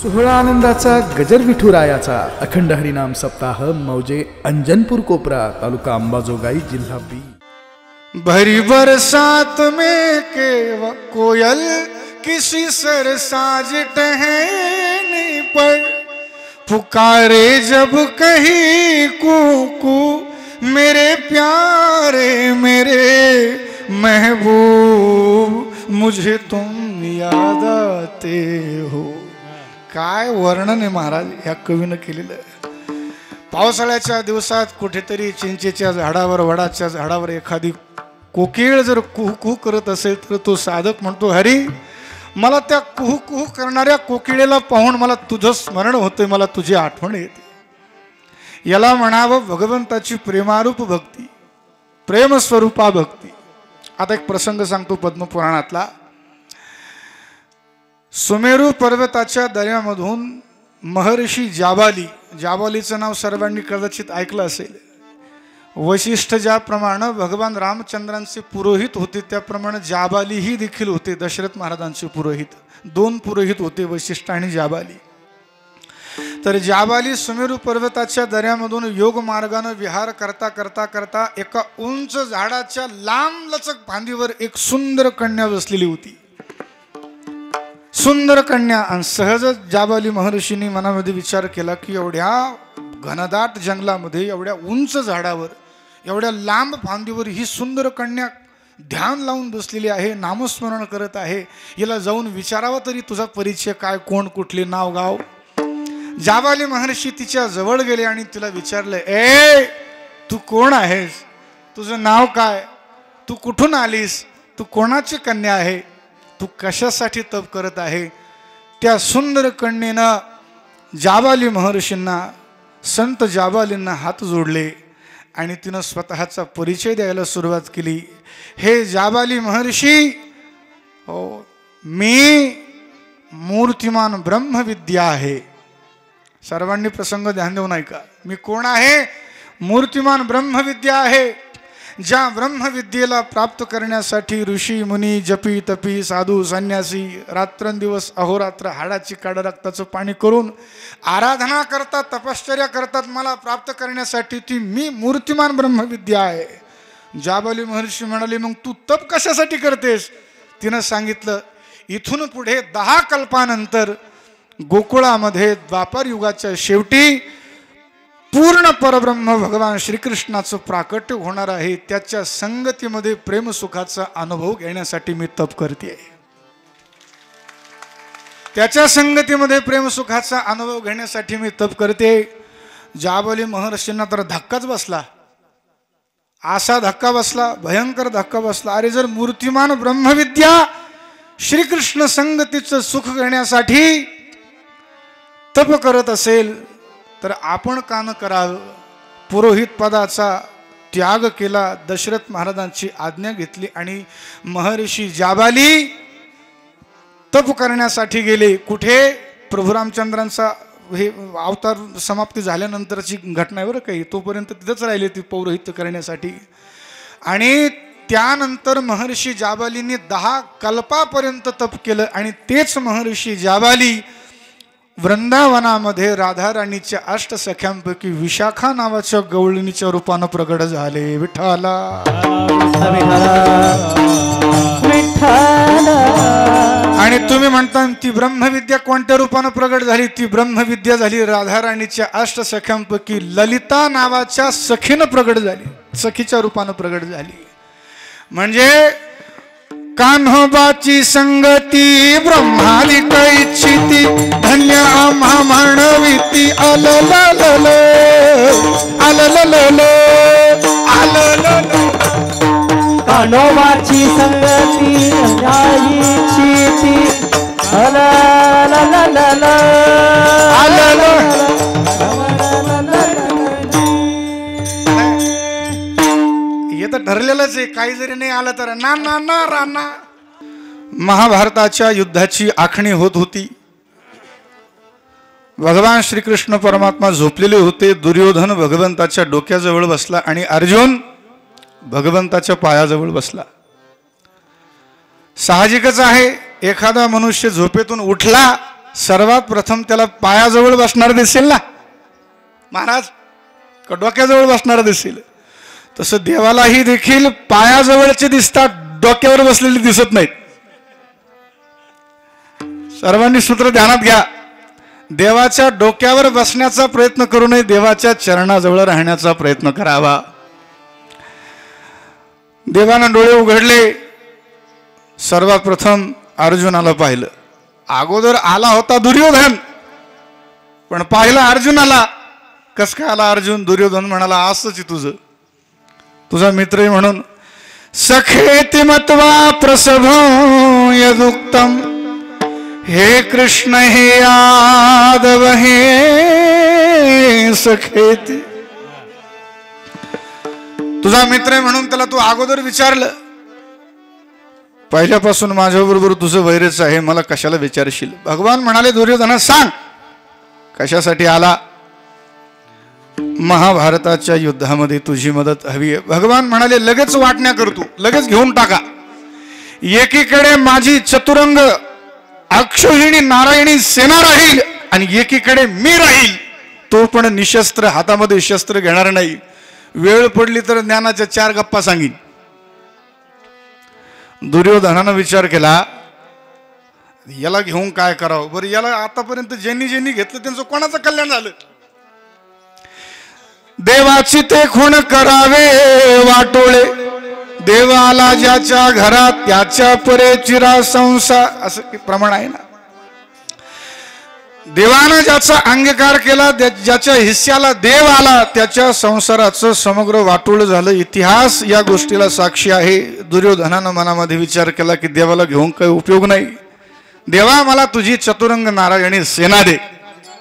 सोहळा आनंदाचा गजर विठुरायाचा अखंड हरिनाम सप्ताह मौजे अंजनपूर कोपरा तालुका अंबाजोगाई जिल्हा बीड। भरी बरसात में के कोयल किसी सरसाज टहनी पर पुकारे जब कहीं कूकू मेरे प्यारे मेरे महबूब मुझे तुम याद आते हो। काय वर्णन आहे महाराज या कवीनं केलेलं। पावसाळ्याच्या दिवसात कुठेतरी चिंचेच्या झाडावर वडाच्या झाडावर एखादी कोकिळ जर कुहू कुहू करत असेल तर तो साधक म्हणतो, हरी मला त्या कुहू कुहू करणाऱ्या कोकिळेला पाहून मला तुझं स्मरण होतंय, मला तुझी आठवण येते। याला म्हणावं भगवंताची प्रेमारूप भक्ती, प्रेमस्वरूपा भक्ती। आता एक प्रसंग सांगतो पद्मपुराणातला। सुमेरू पर्वताच्या दऱ्यामधून महर्षी जाबाली, जाबालीचं नाव सर्वांनी कदाचित ऐकलं असेल। वशिष्ठ ज्याप्रमाणे भगवान रामचंद्रांचे पुरोहित होते त्याप्रमाणे जाबाली ही देखील होते दशरथ महाराजांचे पुरोहित। दोन पुरोहित होते, वशिष्ठ आणि जाबाली। तर जाबाली सुमेरू पर्वताच्या दऱ्यामधून योग मार्गाने विहार करता करता करता एका उंच झाडाच्या लांब लचक फांदीवर एक सुंदर कन्या बसलेली होती। सुंदर कन्या। आणि सहजच जाबाली महर्षींनी मनामध्ये विचार केला की एवढ्या घनदाट जंगलामध्ये एवढ्या उंच झाडावर एवढ्या लांब फांदीवर ही सुंदर कन्या ध्यान लावून बसलेली आहे, नामस्मरण करत आहे। हिला जाऊन विचारावा तरी तुझा परिचय काय, कोण, कुठले नाव गाव। जाबाली महर्षी तिच्या जवळ गेले आणि तिला विचारले, ए तू कोण आहेस, तुझं नाव काय, तू कुठून आलीस, तू कोणाची कन्या आहे, तू कशासाठी तप करत आहे। त्या सुंदर कन्येनं जाबाली महर्षींना, संत जाबालींना हात जोडले आणि तिनं स्वतःचा परिचय द्यायला सुरुवात केली। हे जाबाली महर्षी, हो मी मूर्तिमान ब्रह्मविद्या आहे। सर्वांनी प्रसंग ध्यान देऊन ऐका। मी कोण आहे? मूर्तिमान ब्रह्मविद्या आहे। ज्या ब्रह्मविद्येला प्राप्त करण्यासाठी ऋषी मुनी जपी तपी साधू संन्यासी रात्रंदिवस अहोरात्र हाडाची काढ रक्ताचं पाणी करून आराधना करतात, तपश्चर्या करतात मला प्राप्त करण्यासाठी। ती मी मूर्तिमान ब्रह्मविद्या आहे। जाबाली महर्षी म्हणाले, मग तू तप कशासाठी करतेस? तिनं सांगितलं, इथून पुढे 10 कल्पानंतर गोकुळामध्ये द्वापर युगाच्या शेवटी पूर्ण परब्रह्म भगवान श्रीकृष्णाचं प्राकट्य होणार आहे। त्याच्या संगतीमध्ये प्रेमसुखाचा अनुभव घेण्यासाठी मी तप करते। त्याच्या संगतीमध्ये प्रेमसुखाचा अनुभव घेण्यासाठी मी तप करते। जाबाली महर्षींना तर धक्काच बसला, असा धक्का बसला, भयंकर धक्का बसला। अरे जर मूर्तिमान ब्रह्मविद्या श्रीकृष्ण संगतीचं सुख घेण्यासाठी तप करत असेल तर आपण का न करावं? पुरोहित पदाचा त्याग केला, दशरथ महाराजांची आज्ञा घेतली आणि महर्षी जाबाली तप करण्यासाठी गेले। कुठे? प्रभू रामचंद्रांचा हे अवतार समाप्ती झाल्यानंतरची घटना बरं काही, तोपर्यंत तिथंच राहिले ती पौरोहित्य करण्यासाठी। आणि त्यानंतर महर्षी जाबालींनी 10 कल्पापर्यंत तप केलं आणि तेच महर्षी जाबाली वृंदावनामध्ये राधा राणीच्या 8 सख्यांपैकी विशाखा नावाच्या गवळणीच्या रूपानं प्रगट झाले। विठ्ठला आणि तुम्ही म्हणता ती ब्रह्मविद्या कोणत्या रूपानं प्रगट झाली? ती ब्रह्मविद्या झाली राधा राणीच्या 8 सख्यांपैकी ललिता नावाच्या सखीनं प्रगट झाली, सखीच्या रूपानं प्रगट झाली। म्हणजे कान्होबाची संगती ब्रह्मादिक इच्छिती धन्य आम्हा म्हणविती अलललल अलललल अलललल। कान्होबाची संगती इच्छिती अलललल अलललल। हे तर ठरलेलंच आहे, काही जरी नाही आलं तर ना ना ना राणा। महाभारताच्या युद्धाची आखणी होत होती। भगवान श्रीकृष्ण परमात्मा झोपलेले होते। दुर्योधन भगवंताच्या डोक्याजवळ बसला आणि अर्जुन भगवंताच्या पायाजवळ बसला। साहजिकच आहे, एखादा मनुष्य झोपेतून उठला सर्वात प्रथम त्याला पायाजवळ बसणार दिसेल ना महाराज, का डोक्याजवळ बसणार दिसेल? तसं देवालाही देखील पायाजवळचे दिसतात, डोक्यावर बसलेले दिसत नाहीत. सर्वांनी सूत्र ध्यानात घ्या. देवाच्या डोक्यावर बसण्याचा प्रयत्न करू नये, देवाच्या चरणाजवळ राहण्याचा प्रयत्न करावा. देवानं डोळे उघडले, सर्वात प्रथम अर्जुनाला पाहिलं. अगोदर आला होता दुर्योधन, पण पाहिलं अर्जुनाला. कस काय आला अर्जुन? दुर्योधन म्हणाला असंच तुझा मित्र आहे म्हणून. सखेति मत्वा प्रसभं यदुक्तम, हे कृष्ण हे यादव हे सखेति. तुझा मित्र आहे म्हणून त्याला तू अगोदर विचारलं. पहिल्यापासून माझ्याबरोबर तुझं वैरच आहे, मला कशाला विचारशील? भगवान म्हणाले दुर्योधना सांग कशासाठी आला? महाभारताच्या युद्धामध्ये तुझी मदत हवी आहे. भगवान म्हणाले लगेच वाटण्या करतो, लगेच घेऊन टाका. एकीकडे माझी चतुरंग अक्षौहिणी नारायणी सेना राहील आणि एकीकडे मी राहील, तो पण निशस्त्र, हातामध्ये शस्त्र घेणार नाही. वेळ पडली तर ज्ञानाच्या 4 गप्पा सांगीन. दुर्योधनानं विचार केला याला घेऊन काय करावं बरं. याला आतापर्यंत ज्यांनी घेतलं त्यांचं कोणाचं कल्याण झालं? देवाची ते खूण करावे वाटोळे, देवाला ज्याच्या घरात त्याच्या परे चिरा संसार, असं प्रमाण आहे ना. देवानं ज्याचा अंगीकार केला, ज्याच्या हिस्साला देव आला, त्याच्या संसाराचं समग्र वाटोळ झालं. इतिहास या गोष्टीला साक्षी आहे. दुर्योधनानं मनामध्ये विचार केला की देवाला घेऊन काही उपयोग नाही, देवा मला तुझी चतुरंग नारायणी सेना दे.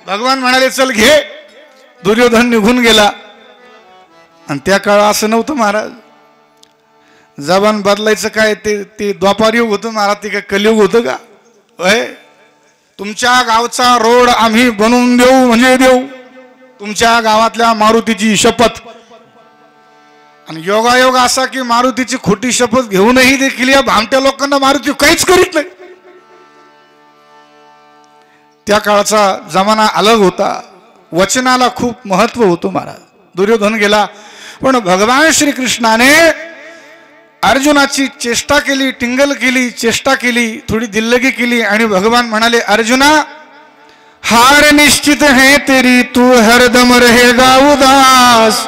भगवान म्हणाले चल घे. दुर्योधन निघून गेला. आणि त्या काळात असं नव्हतं महाराज, जबान बदलायचं काय, ते द्वापार युग होतं महाराज, ते काय कलियुग होतं का? तुमच्या गावचा रोड आम्ही बनवून देऊ म्हणजे देऊ, तुमच्या गावातल्या मारुतीची शपथ. आणि योगायोग असा की मारुतीची खोटी शपथ घेऊनही देखील या भामट्या लोकांना मारुती काहीच करीत नाही. त्या काळाचा जमाना अलग होता, वचनाला खूप महत्व होतं महाराज. दुर्योधन गेला, पण भगवान श्रीकृष्णाने अर्जुनाची चेष्टा केली, टिंगल केली, चेष्टा केली, थोडी दिल्लगी केली. आणि भगवान म्हणाले अर्जुना हार निश्चित है तेरी, तू हरदम रहेगा उदास.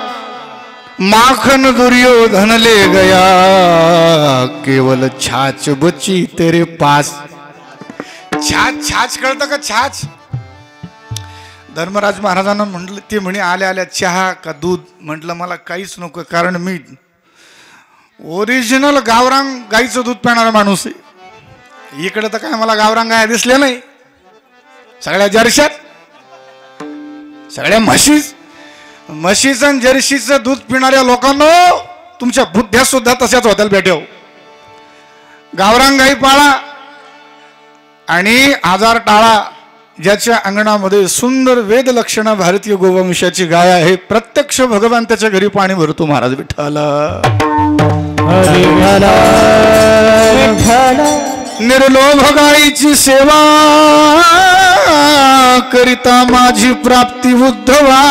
माखन दुर्योधन ले गया, केवल छाछ बची तेरे पास. छाछ छाछ कळतं का? छाछ. धर्मराज महाराजांना म्हटलं, ते म्हणे आल्या आल्या चहा का दूध? म्हटलं मला काहीच नको, कारण मी ओरिजिनल गावरांग गाईचं दूध पिणारा माणूस आहे. इकडे तर काय मला गावरांग गाय दिसल्या नाही, सगळ्या जर्शात, सगळ्या म्हशीचं आणि जर्शीचं दूध पिणाऱ्या लोकांना तुमच्या बुद्ध्या सुद्धा तशाच होत्या भेटेव. गावरांग गाई पाळा आणि आजार टाळा. ज्याच्या अंगणामध्ये सुंदर वेद लक्षणा भारतीय गोवंशाची गाय आहे, प्रत्यक्ष भगवान त्याच्या घरी पाणी भरतो. महाराज विठ्ठल निर्लोभ गाईची सेवा करिता माझी प्राप्ती उद्धवा.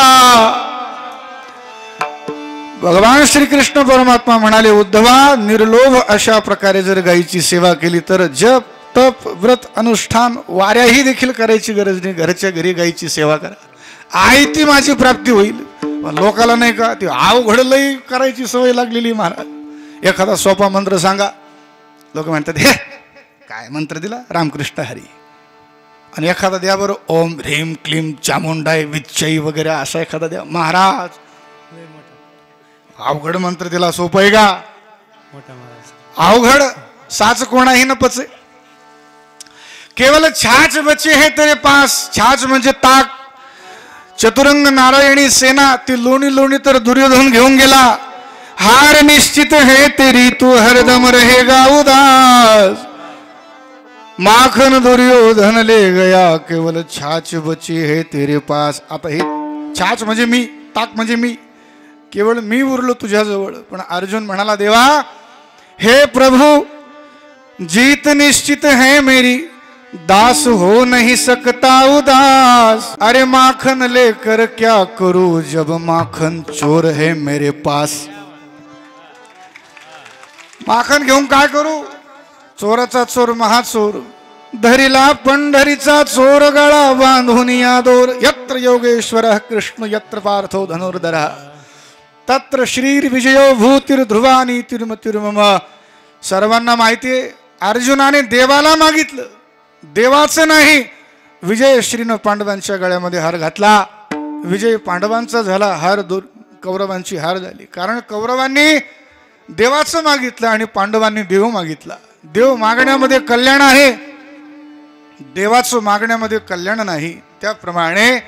भगवान श्रीकृष्ण परमात्मा म्हणाले उद्धवा, निर्लोभ अशा प्रकारे जर गाईची सेवा केली तर जप तप व्रत अनुष्ठान वाऱ्याही देखील करायची गरज नाही. घरच्या घरी गाईची सेवा करा, आई ती माझी प्राप्ती होईल. लोकाला नाही का ती अवघड लई करायची सवय लागलेली. महाराज एखादा सोपा मंत्र सांगा, लोक म्हणतात हे काय मंत्र दिला, रामकृष्ण हरी. आणि एखादा द्या बरं, ओम ह्रीम क्लीम चामुंडाय विच्चई वगैरे असा एखादा द्या. महाराज अवघड मंत्र दिला, सोपं आहे का? अवघड साच कोणाही न पचे. केवल छाछ बचे है तेरे पास. छाछ म्हणजे ताक. चतुरंग नारायणी सेना ती लोणी लोणी तर दुर्योधन घेऊन गेला. हार निश्चित है तेरी, तू हरदम रहेगा उदास. माखन दुर्योधन ले गया, केवल छाछ बची है तेरे पास. आता हे छाछ म्हणजे मी, ताक म्हणजे मी, केवळ मी उरलो तुझ्याजवळ. पण अर्जुन म्हणाला देवा हे प्रभु जीत निश्चित है मेरी, दास हो नहीं सकता उदास, अरे माखन लेकर क्या करूं जब माखन चोर है मेरे पास। माखन घेऊन काय करू, चोराचा चोर महाचोर, धरिला पंढरीचा चोर गळा बांधून या दोर। यत्र योगेश्वर कृष्ण यत्र पार्थो धनुर्धर, तत्र श्री विजयो भूतिर्ध्रुवा नीतिर्मतिर्मम। सर्वांना माहितीये अर्जुनाने देवाला मागितलं, देवाचं नाही, विजय श्रीनं पांडवांच्या गळ्यामध्ये हार घातला, विजय पांडवांचा झाला, हार कौरवांची हार झाली। कारण कौरवांनी देवाचं मागितलं आणि पांडवांनी देव मागितला। देव मागण्यामध्ये कल्याण आहे, देवाचं मागण्यामध्ये कल्याण नाही। त्याप्रमाणे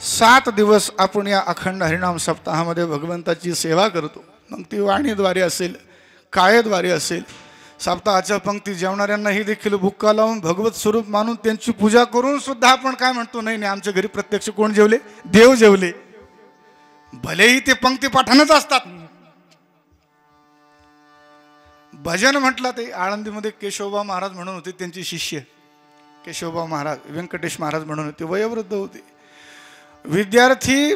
7 दिवस आपण या अखंड हरिनाम सप्ताहामध्ये भगवंताची सेवा करतो। मग ती वाणीद्वारे असेल, कायद्वारे असेल, सप्ताहाच्या पंक्ती जेवणाऱ्यांनाही देखील बुक्का लावून भगवत स्वरूप मानून त्यांची पूजा करून सुद्धा आपण काय म्हणतो, नाही नाही आमच्या घरी प्रत्यक्ष कोण जेवले, देव जेवले। भलेही ते पंक्ती पाठानच असतात। भजन म्हटलं ते आळंदीमध्ये केशवबा महाराज म्हणून होते, त्यांचे शिष्य केशवबा महाराज, व्यंकटेश महाराज म्हणून होते, वयोवृद्ध होते। विद्यार्थी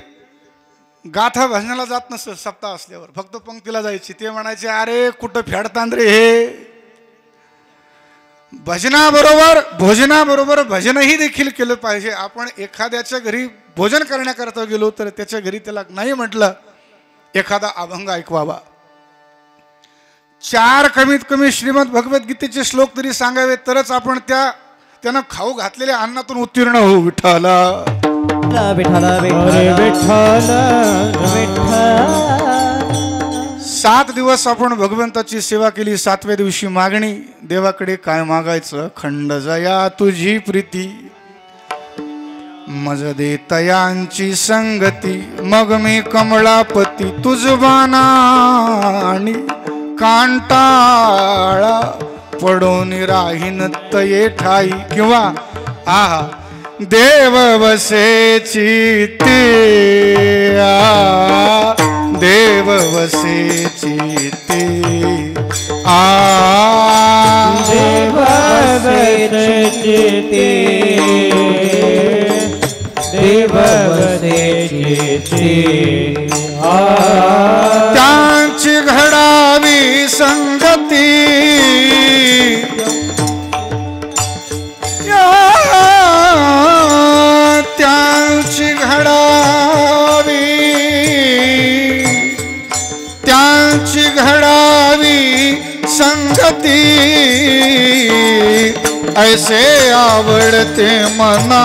गाथा भजनाला जात नसत, सप्ताह असल्यावर फक्त पंक्तीला जायची। ते म्हणायचे अरे कुठं फेडतान रे हे। भजनाबरोबर भोजनाबरोबर भजनही देखील केलं पाहिजे। आपण एखाद्याच्या घरी भोजन करण्याकरता गेलो तर त्याच्या घरी त्याला नाही म्हटलं एखादा अभंग ऐकवावा, 4 कमीत कमी श्रीमद भगवद्गीतेचे श्लोक तरी सांगावे, तरच आपण त्यानं खाऊ घातलेल्या अन्नातून उत्तीर्ण होऊ। विठ्ठला विठ्ठला विठ्ठला विठ्ठला। 7 दिवस आपण भगवंताची सेवा केली। 7व्या दिवशी मागणी, देवाकडे काय मागायचं, खंड जया तुझी प्रीती, मज दे तयांची संगती, मग मी कमळापती तुझबाना आणि कांटाळा पडून राहीन तये ठाई। किंवा आहा देव वसे चित्ते, देव वसे चित्ते, देव वसे चित्ते, देव वसे चित्ते, त्यांची घडावी संगती, त्यांची घडावी, त्यांची घडावी संगती, ऐसे आवडते मना,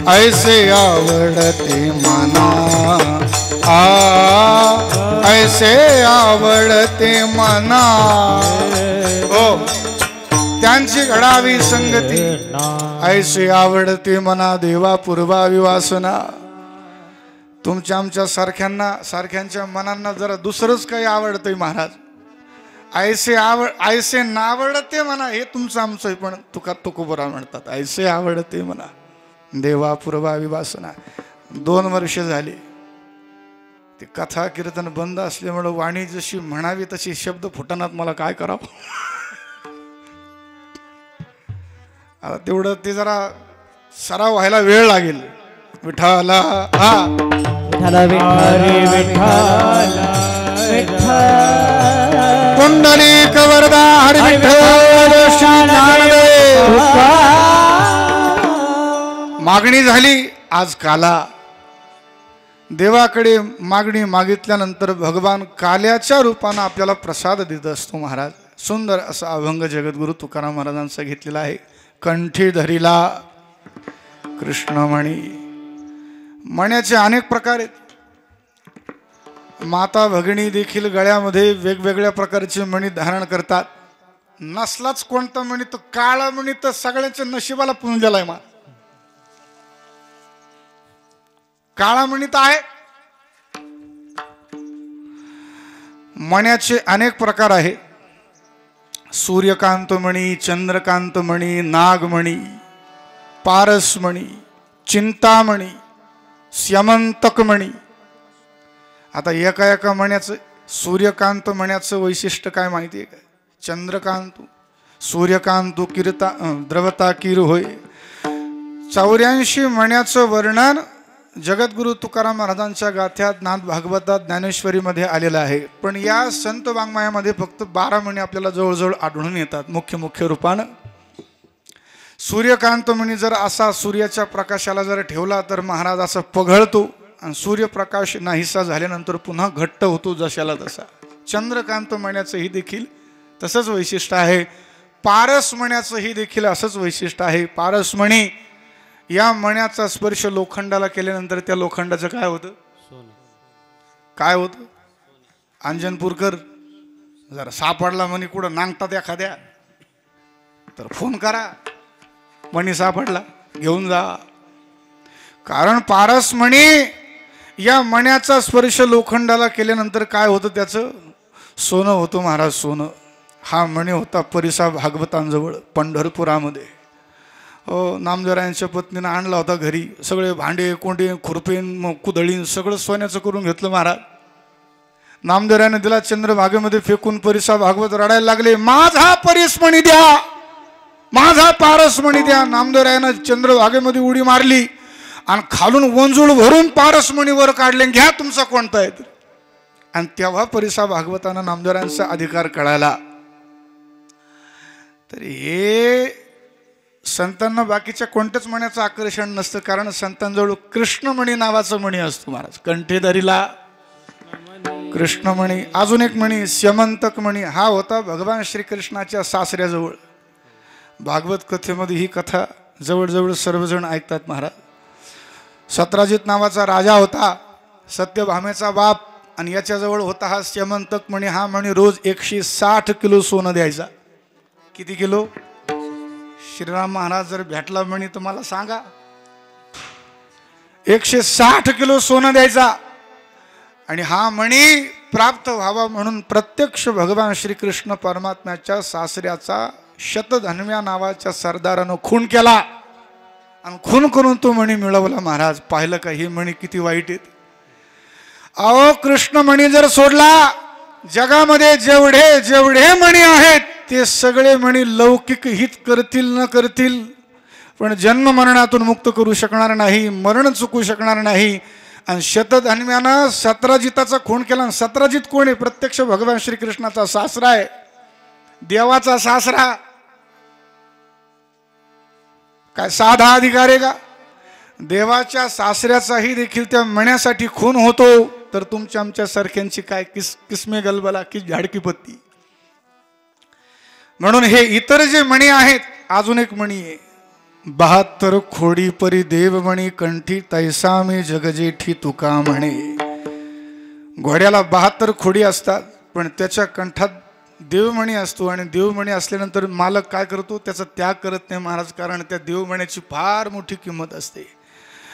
ऐसे आवडते मना, ऐसे आवडते मना। हो, त्यांची घडावी संगती, ऐसे आवडते मना, देवा पूर्वावी वासना। तुमच्या आमच्या सारख्यांच्या मनांना जरा दुसरंच काही आवडतंय महाराज। ऐसे नावडते म्हणा, हे तुमचं आमचं, पण तुकोबरा म्हणतात ऐसे आवडते म्हणा, देवा पूर्वावी वासना। 2 वर्ष झाली ते कथा कीर्तन बंद असल्यामुळे वाणी जशी म्हणावी तशी शब्द फुटनात, मला काय करावं। आता तेवढं ते जरा सराव व्हायला वेळ लागेल। विठ्ठला विठ्ठला विठ्ठला विठ्ठला, पुंडलिक वरदा हरी विठ्ठल ज्ञानदेव। मागणी झाली, आज काला। देवाकडे मागणी मागितल्यानंतर भगवान काल्याच्या रूपानं आपल्याला प्रसाद देत असतो। महाराज सुंदर असा अभंग जगद्गुरु तुकाराम महाराजांचा घेतलेला आहे। कंठी धरिला कृष्णमणी। मण्याचे अनेक प्रकार आहेत। माता भगिनी देखील गळ्यामध्ये वेगवेगळ्या प्रकारचे मणी धारण करतात। नसलाच कोणता मणी तर काळा मणी तर सगळ्यांच्या नशिबाला पुंजलाय मा। काळा मणी तर आहे। मण्याचे अनेक प्रकार आहेत। सूर्यकांत मणी, चंद्रकांत मणी, नागमणी, पारसमणी, चिंतामणी, स्यमंतक मणी। आता एका मण्याचं, सूर्यकांत मण्याचं वैशिष्ट्य काय माहिती आहे का? चंद्रकांत सूर्यकांत किरता द्रवता किर होय. 84 मण्याचं वर्णन जगद्गुरु तुकाराम महाराजांच्या गाथ्यात, नाथ भागवतात, ज्ञानेश्वरीमध्ये आलेलं आहे. पण या संत वाङ्मयामध्ये फक्त 12 मणी आपल्याला जवळजवळ आढळून येतात मुख्य रूपानं. सूर्यकांत मणी जर असा सूर्याच्या प्रकाशाला जर ठेवला तर महाराज असं पघळतो आणि सूर्यप्रकाश नाहीसा झाल्यानंतर पुन्हा घट्ट होतो जशाला तसा. चंद्रकांत मण्याचंही देखील तसंच वैशिष्ट्य आहे. पारस मण्याचंही देखील असंच वैशिष्ट्य आहे. पारस मणी या मण्याचा स्पर्श लोखंडाला केल्यानंतर त्या लोखंडाचं काय होतं? काय होतं? अंजनपूरकर जरा सापडला मणी कुठं नांगतात एखाद्या तर फोन करा, मणी सापडला घेऊन जा. कारण पारस मणी या मण्याचा स्पर्श लोखंडाला केल्यानंतर काय होतं? त्याचं सोनं होतं महाराज, सोनं. हा मणी होता परिसा भागवतांजवळ पंढरपुरामध्ये. नामदेवरायांच्या पत्नीनं आणला होता घरी. सगळे भांडे कोंडे खुरपेन कुदळीन सगळं सोन्याचं करून घेतलं महाराज. नामदेवरायाने दिला, चंद्रभागेमध्ये फेकून परिसा भागवत रडायला लागले, माझा परिसमणी द्या, माझा पारसमणी द्या. नामदेवरायानं चंद्रभागेमध्ये उडी मारली आणि खालून वंजुळ भरून पारसमणी वर काढले, घ्या तुमचा कोणता आहे. आणि तेव्हा परिसा भागवताना नामदेवरायांचा अधिकार कळाला. तर हे संतांना बाकीच्या कोणत्याच मण्याचं आकर्षण नसतं, कारण संतांजवळ कृष्णमणी नावाचा मणी असतो महाराज. कंठेदारीला कृष्णमणी. अजून एक मणी स्यमंतक मणी, हा होता भगवान श्रीकृष्णाच्या सासऱ्याजवळ. भागवत कथेमध्ये ही कथा जवळजवळ सर्वजण ऐकतात महाराज. सत्राजित नावाचा राजा होता, सत्यभामेचा बाप, आणि याच्याजवळ होता हा स्यमंतक मणी. हा मणी रोज 160 किलो सोनं द्यायचा. किती किलो? श्रीराम महाराज जर भेटला म्हणे तुम्हाला सांगा, 160 किलो सोनं द्यायचा. आणि हा मणी प्राप्त व्हावा म्हणून प्रत्यक्ष भगवान श्रीकृष्ण परमात्म्याच्या सासऱ्याचा शतधन्व्या नावाच्या सरदारानं खून केला आणि खून करून तो मणी मिळवला महाराज. पाहिलं का हे मणी किती वाईट आहेत? अहो कृष्ण मणी जर सोडला, जगामध्ये जेवढे जेवढे मणी आहेत ते सगळे मणी लौकिक हित करतील न करतील, पण जन्म मरणातून मुक्त करू शकणार नाही, मरण चुकू शकणार नाही. आणि शतधन्व्यानं सत्राजिताचा खून केला. सत्राजित कोण आहे? प्रत्यक्ष भगवान श्रीकृष्णाचा सासरा आहे, देवाचा सासरा. काय साधा अधिकार आहे का? देवाच्या सासऱ्याचाही देखील त्या मण्यासाठी खून होतो, तर तुमच्या आमच्या सारख्यांची काय किस्मे गलबला की झाडकी पत्ती. म्हणून हे इतर जे मणी आहेत, अजून एक मणी आहे 72 खोडी परी देवमणी कंठी तैसा मी जगजेठी तुका म्हणे. घोड्याला 72 खोडी असतात, पण त्याच्या कंठात देवमणी असतो. आणि देवमणी असल्यानंतर मालक काय करतो? त्याचा त्याग करत नाही महाराज, कारण त्या देवमण्याची फार मोठी किंमत असते.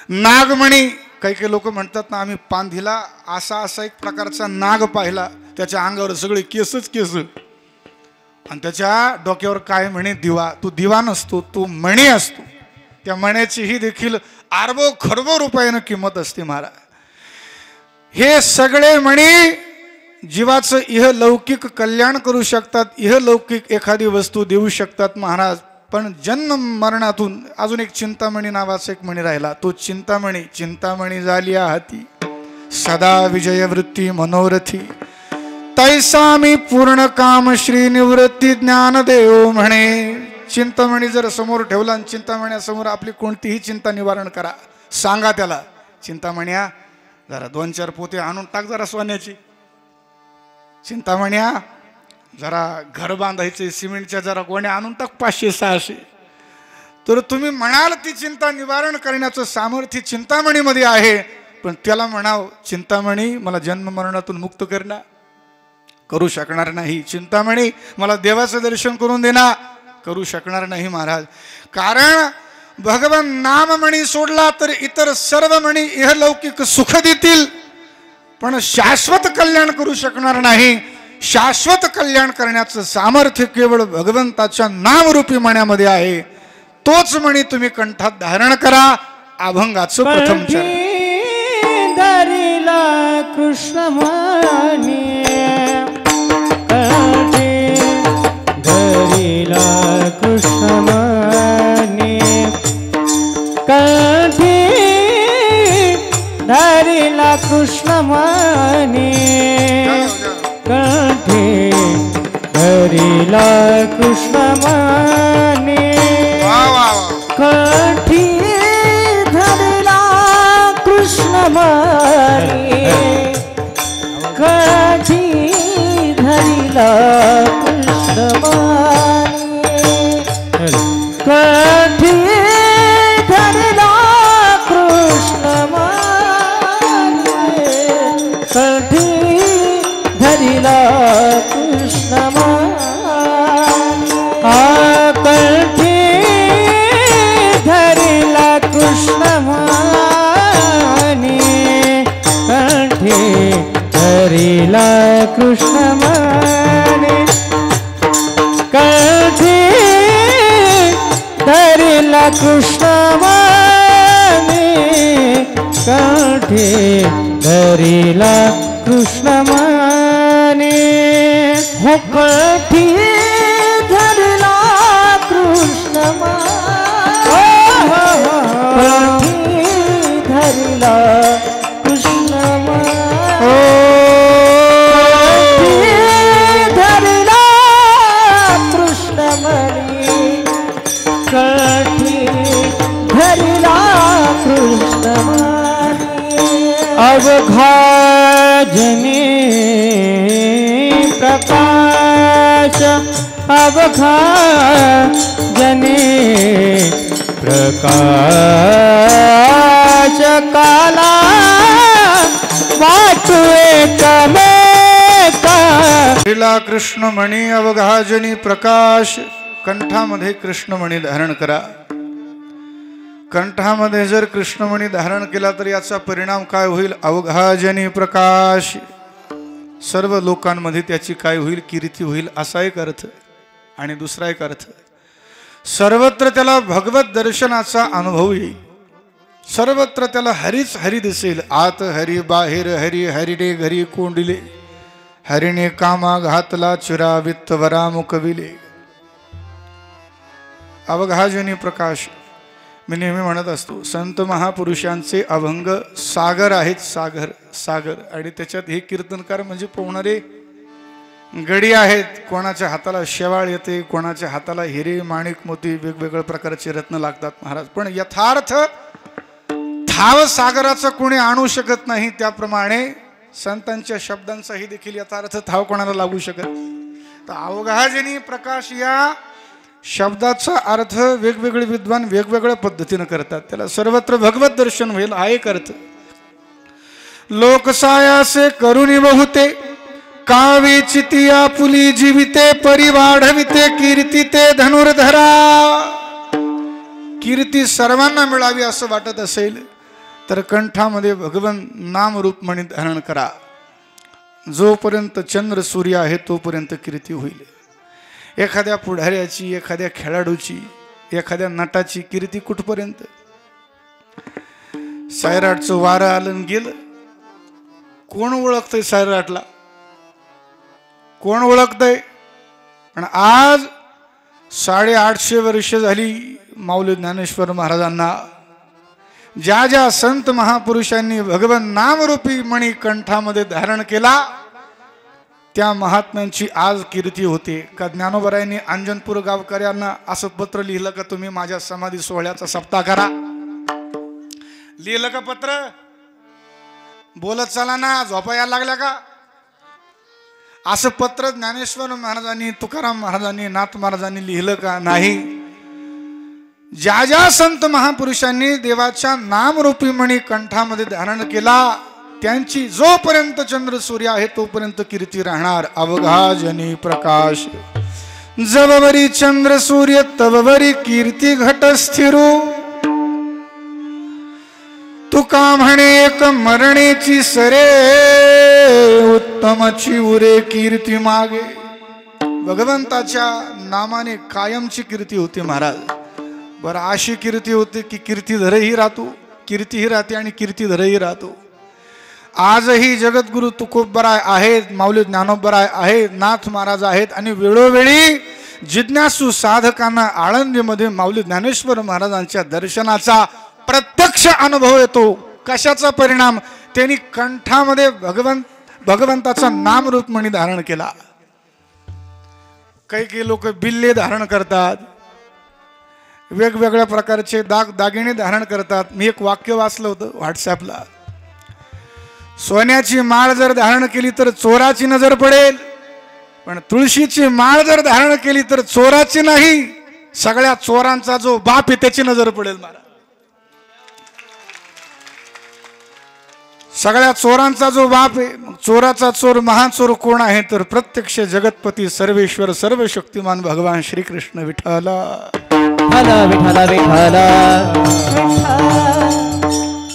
नागमणी, काही काही लोक म्हणतात ना, आम्ही पांधीला असा एक प्रकारचा नाग पाहिला, त्याच्या अंगावर सगळे केसच केस, आणि त्याच्या डोक्यावर काय म्हणे? दिवा. तो दिवा नसतो, तो मणी असतो. त्या मण्याचीही देखील अरबो खरबो रुपयानं किंमत असते महाराज. हे सगळे मणी जीवाचं इहलौकिक कल्याण करू शकतात, इहलौकिक एखादी वस्तू देऊ शकतात महाराज. पण जन्म मरणातून अजून एक चिंतामणी नावाचा एक मणी राहिला. तो चिंतामणी. चिंतामणी झाली हाती सदा विजयवृत्ती मनोरथी तैसा मी पूर्ण काम श्री निवृत्ती ज्ञानदेव म्हणे. चिंतामणी जर समोर ठेवला आणि चिंतामण्यासमोर आपली कोणतीही चिंता निवारण करा, सांगा त्याला, चिंतामण्या जरा 2-4 पोते आणून टाक जरा सोन्याची. चिंतामण्या जरा घर बांधायचे सिमेंटच्या जरा गोण्या आणून टाक 500-600. तर तुम्ही म्हणाल ती चिंता निवारण करण्याचं सामर्थ्य चिंतामणीमध्ये आहे. पण त्याला म्हणाव चिंतामणी मला जन्म मरणातून मुक्त करणार, करू शकणार नाही. चिंतामणी मला देवाचं दर्शन करून देणार, करू शकणार नाही महाराज. कारण भगवान नाममणी सोडला तर इतर सर्व मणी इहलौकिक सुख देतील, पण शाश्वत कल्याण करू शकणार नाही. शाश्वत कल्याण करण्याचं सामर्थ्य केवळ भगवंताच्या नामरूपी मण्यामध्ये आहे. तोच मणी तुम्ही कंठात धारण करा. अभंगाचं प्रथम चरण. धरिला कृष्ण मणी धरिला कंठी धरिला कृष्ण म्हणे कंठी धरिला कृष्ण म्हणे कंठी धरिला कृष्ण म्हणे कंठी धरिला कृष्ण म्हणे कंठी धरिला कृष्ण म्हणे कंठी धरिला कृष्ण कंठी धरिला कृष्ण म्हणे कंठी धरिला कृष्ण म्हणे कंठी धरिला कृष्ण म्हणे कंठी धरिला कृष्ण म्हणे हो कंठी धरिला कृष्ण कंठी धरिला कृष्ण धरिला कृष्ण म्हणे कंठी धरिला कृष्ण म्हणे अवघाजने प्रकाश अवघाजने प्रकाश काला वाटू एकमेका धरिला कृष्णमणी अवघाजनी प्रकाश कंठामध्ये कृष्णमणी धारण करा. कंठामध्ये जर कृष्णमणी धारण केला तर याचा परिणाम काय होईल? अवघाजनी प्रकाश. सर्व लोकांमध्ये त्याची काय होईल? कीर्ती होईल, असा एक अर्थ. आणि दुसरा एक अर्थ, सर्वत्र त्याला भगवत दर्शनाचा अनुभव येईल. सर्वत्र त्याला हरीच हरी दिसेल. आत हरी बाहेर हरी, हरिणे घरी कोंडिले, हरिणे कामा घातला चिरा वित्त वरा मुकविले. अवघाजनी प्रकाश. मी नेहमी म्हणत असतो, संत महापुरुषांचे अभंग सागर आहेत. सागर सागर. आणि त्याच्यात हे कीर्तनकार म्हणजे पोहणारे गडी आहेत. कोणाच्या हाताला शेवाळ येते, कोणाच्या हाताला हिरे माणिक मोती वेगवेगळ्या प्रकारचे रत्न लागतात महाराज. पण यथार्थ थाव सागराचा कोणी आणू शकत नाही. त्याप्रमाणे संतांच्या शब्दांचाही देखील यथार्थ थाव कोणाला लागू शकत. तर अवघाजनी प्रकाश या शब्दाचा अर्थ वेगवेगळे विद्वान वेगवेगळ्या पद्धतीने करतात. त्याला सर्वत्र भगवत दर्शन होईल हा एक अर्थ. लोकसायासे करुणी बहुते कावे चिती आपुली जीविते परिवाढविते कीर्ती ते धनुर्धरा. कीर्ती सर्वांना मिळावी असं वाटत असेल तर कंठामध्ये भगवन नाम रूप मणी धारण करा. जोपर्यंत चंद्र सूर्य आहे तोपर्यंत कीर्ती होईल. एखाद्या पुढाऱ्याची, एखाद्या खेळाडूची, एखाद्या नटाची कीर्ती कुठपर्यंत? सैराटचं वारं आलं गेलं. कोण ओळखतंय सैराटला? कोण ओळखतंय? पण आज 850 वर्ष झाली माऊली ज्ञानेश्वर महाराजांना. ज्या ज्या संत महापुरुषांनी भगवन नामरूपी मणी कंठामध्ये धारण केला त्या महात्म्यांची आज कीर्ती होते. का ज्ञानोबरायांनी अंजनपूर गावकऱ्यांना असं पत्र लिहिलं का तुम्ही माझ्या समाधी सोहळ्याचा सप्ताह करा? लिहिलं का पत्र? बोलत चला ना, झोपा यायला लागल्या का? असं पत्र ज्ञानेश्वर महाराजांनी, तुकाराम महाराजांनी, नाथ महाराजांनी लिहिलं का? नाही. ज्या ज्या संत महापुरुषांनी देवाच्या नामरूपी मणी कंठामध्ये धारण केला त्यांची जोपर्यंत चंद्र सूर्य आहे तोपर्यंत कीर्ती राहणार. अवघाजनी प्रकाश. जववरी चंद्र सूर्य तववरी कीर्ती घट स्थिरू. तुका म्हणे एक मरणेची सरे उत्तमची उरे कीर्ती मागे. भगवंताच्या नामाने कायमची कीर्ती होती महाराज. बरं, अशी कीर्ती होते की कीर्तीधरही राहतो, कीर्तीही राहते आणि कीर्तीधरही राहतो. आजही जगद्गुरु तुकोबराय आहेत, माऊली ज्ञानोबराय आहेत, नाथ महाराज आहेत आणि वेळोवेळी जिज्ञासू साधकांना आळंदीमध्ये माऊली ज्ञानेश्वर महाराजांच्या दर्शनाचा प्रत्यक्ष अनुभव येतो. कशाचा परिणाम? त्यांनी कंठामध्ये भगवंताचा नामरूप मणी धारण केला. काही लोक बिल्ले धारण करतात, वेगवेगळ्या प्रकारचे दागिने धारण करतात. मी एक वाक्य वाचलं होतं व्हॉट्सॲपला, सोन्याची माळ जर धारण केली तर चोराची नजर पडेल, पण तुळशीची माळ जर धारण केली तर चोराची नाही, सगळ्या चोरांचा जो बाप आहे त्याची नजर पडेल. महाराज, सगळ्या चोरांचा जो बाप आहे, मग चोराचा चोर महाचोर कोण आहे? तर प्रत्यक्ष जगतपती सर्वेश्वर सर्वशक्तिमान भगवान श्रीकृष्ण विठ्ठल.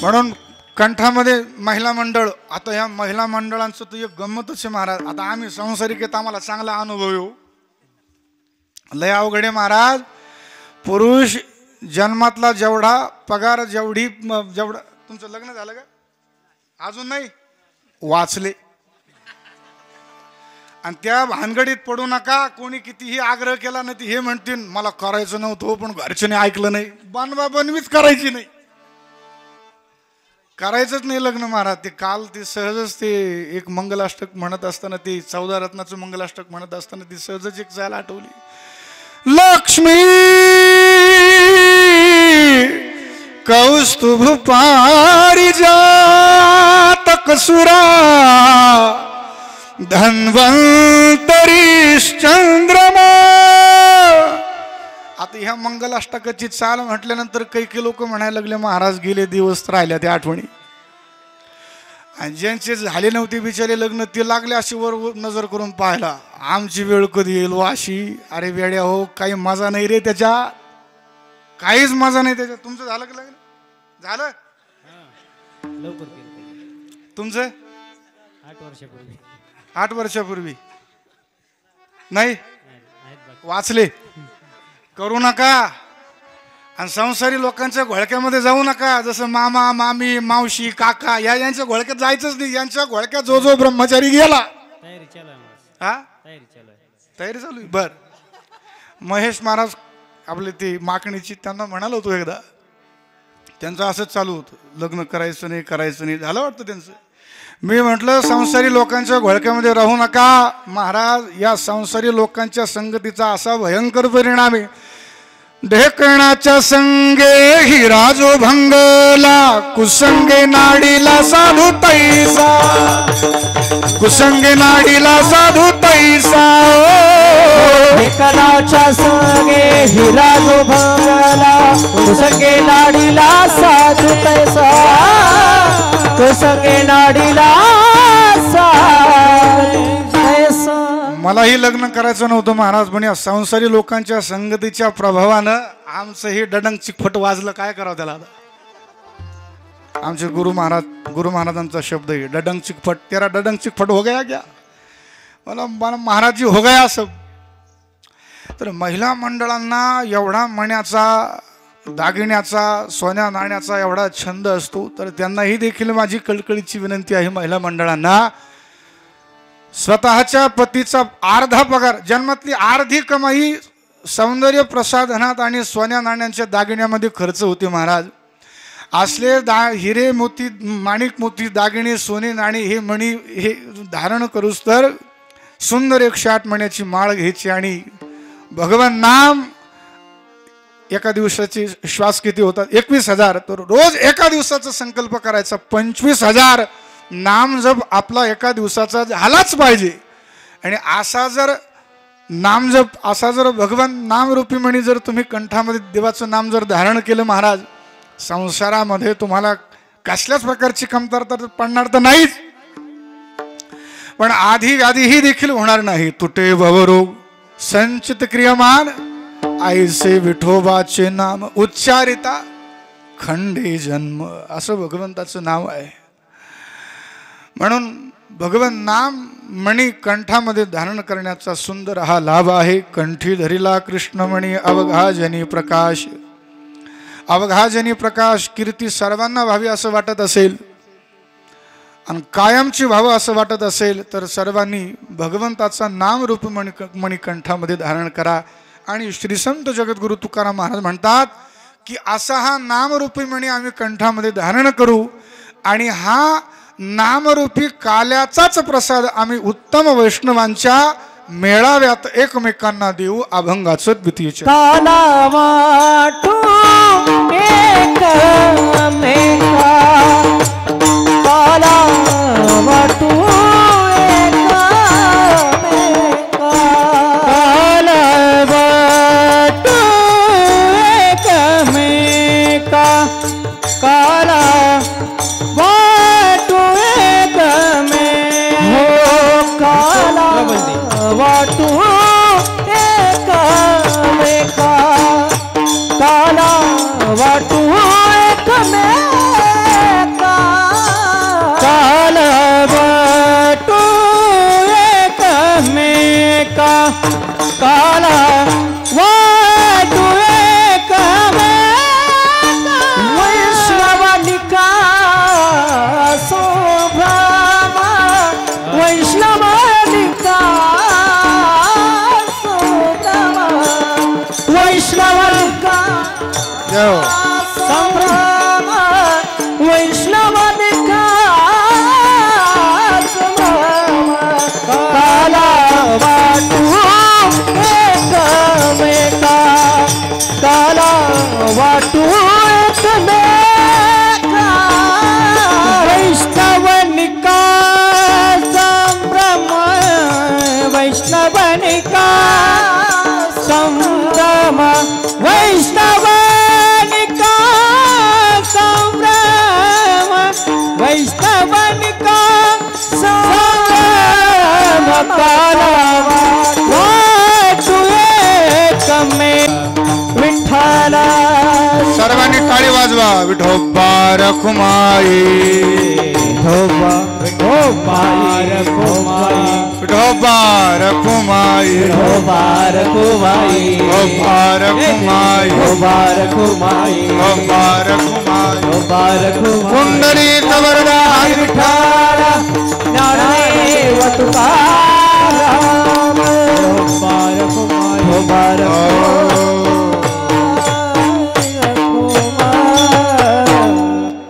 म्हणून कंठामध्ये महिला मंडळ. आता ह्या महिला मंडळांचं तर एक गंमतच आहे महाराज. आता आम्ही संसारिकेत आम्हाला चांगला अनुभव येऊ, लय अवघडे महाराज. पुरुष जन्मातला जेवढा पगार, जेवढा तुमचं लग्न झालं का? अजून नाही? वाचले. आणि त्या भानगडीत पडू नका. कोणी कितीही आग्रह केला नाही हे म्हणतील मला करायचं नव्हतं पण घरच्याने ऐकलं नाही. बनवा बनवीच करायची नाही, करायचंच नाही लग्न महाराज. ते काल ते सहजच ते एक मंगलाष्टक म्हणत असताना, ते 14 रत्नाचं मंगलाष्टक म्हणत असताना ती सहजच एक जायला आठवली. लक्ष्मी कौस्तुभ पारिजात कसुरा धन्वंतरीश्चंद्रमा. आता ह्या मंगलाष्टकाची चाल म्हटल्यानंतर काही लोक म्हणायला लागले महाराज गेले दिवस राहिल्या त्या आठवणी. आणि ज्यांचे झाले नव्हते बिचारे लग्न, ते लागले अशी वर नजर करून पाहायला, आमची वेळ कधी येईल अशी. अरे वेड्या हो, काही मजा नाही रे त्याच्यात, काहीच मजा नाही त्याच्यात. तुमचं झालं का लग्न? झालं तुमचं? 8 वर्षापूर्वी नाही? वाचले. करू नका. आणि संसारी लोकांच्या घोळक्यामध्ये जाऊ नका. जसं मामा मामी मावशी काका यांच्या घोळक्यात जायचंच नाही. यांच्या घोळक्यात जो ब्रह्मचारी गेला. हा, तयारी चालू आहे. बर, महेश महाराज आपले ते माकणीची, त्यांना म्हणालो होतो एकदा, त्यांचं असंच चालू होतं, लग्न करायचं नाही झालं वाटतं त्यांचं. मी म्हटलं संसारी लोकांच्या घोळक्यामध्ये राहू नका महाराज. या संसारी लोकांच्या संगतीचा असा भयंकर परिणाम आहे. ढेकणाच्या संगे हिरा जो भंगला, कुसंगे नाडीला साधू तैसा, कुसंगे नाडीला साधू तैसा. ढेकणाच्या संगे हिरा जो भंगला, कुसंगे नाडीला साधू तैसा, कुसंगे नाडीला साधू तैसा. मलाही लग्न करायचं नव्हतं महाराज, पण या संसारी लोकांच्या संगतीच्या प्रभावानं आमचं हे डडंग चिकफट वाजलं. काय करावं त्याला आता? आमचे गुरु महाराजांचा शब्द आहे डडंग चिकफट. तेरा डडंग चिकफट हो गया क्या? मला महाराज जी हो गया सब. तर महिला मंडळांना एवढा मण्याचा, दागिन्याचा, सोन्या नाण्याचा एवढा छंद असतो, तर त्यांनाही देखील माझी कळकळीची विनंती आहे महिला मंडळांना, स्वतःच्या पतीचा अर्धा पगार, जन्मातली अर्धी कमाई सौंदर्य प्रसाधनात आणि सोन्या नाण्यांच्या दागिन्यामध्ये खर्च होते महाराज. असले हिरे मोती, माणिक मोती, दागिने, सोने नाणे हे मणी हे धारण करूस तर सुंदर 108 मण्याची माळ घ्यायची आणि भगवान नाम. एका दिवसाचे श्वास किती होतात? 21,000. तर रोज एका दिवसाचा संकल्प करायचा. 25,000 नाम जप आपला एका दिवसाचा झालाच पाहिजे. आणि असा जर नामजप, असा जर भगवान नामरूपी म्हणी जर तुम्ही कंठामध्ये देवाचं नाम जर धारण केलं महाराज, संसारामध्ये तुम्हाला कसल्याच प्रकारची कमतरता पडणार तर नाहीच, पण आधी व्याधीही देखील होणार नाही. तुटे भवरोग संचित क्रियमान, आईसे विठोबाचे नाम उच्चारिता खंडे जन्म, असं भगवंताचं नाव आहे. म्हणून भगवान नाम मणी कंठामध्ये धारण करण्याचा सुंदर हा लाभ आहे. कंठी धरिला कृष्णमणी अवघाजनी प्रकाश. अवघाजनी प्रकाश कीर्ती सर्वांना व्हावी असं वाटत असेल आणि कायमची व्हावं असं वाटत असेल तर सर्वांनी भगवंताचा नामरूप मणी कंठामध्ये धारण करा. आणि श्री संत जगद्गुरु तुकाराम महाराज म्हणतात की असा हा नामरूपी मणी आम्ही कंठामध्ये धारण करू आणि हा नामरूपी काल्याचाच प्रसाद आम्ही उत्तम वैष्णवांच्या मेळाव्यात एकमेकांना देऊ. अभंगाचं द्वितीय चरण. काला वाटू एकमेका, काला वाटू एकमेका, काला वाटू एकमेका, काला वाटू एकमेका, हो काला वाटू एकमेका, काला वाटू एकमेका, काला वाटू एकमेका, काला वाटू एकमेका, वैष्णवानिका सोभ्राम, वैष्णवानिका वैष्णवानिका संभ्रम, वैष्णवानिका संभ्रम, काला वाटू एकमेका, काला वाटू एकमेका, वैष्णवानिका संभ्रम, वैष्णवानिका संभ्रम, वैष्णवानिका संभ्रम, वैष्णवानिका संभ्रम, काला वाटू एकमेका, विठ्ठला. सर्वांनी टाळी वाजवा. विठोबा रखुमाई, विठोबा रखुमाई, विठोबा रखुमाई, विठोबा रखुमाई, विठोबा रखुमाई, विठोबा रखुमाई, विठोबा रखुमाई, विठोबा रखुमाई, पुंडरीक वरदा विठ्ठल ज्ञानदेव तुकाराम, विठोबा रखुमाई, विठोबा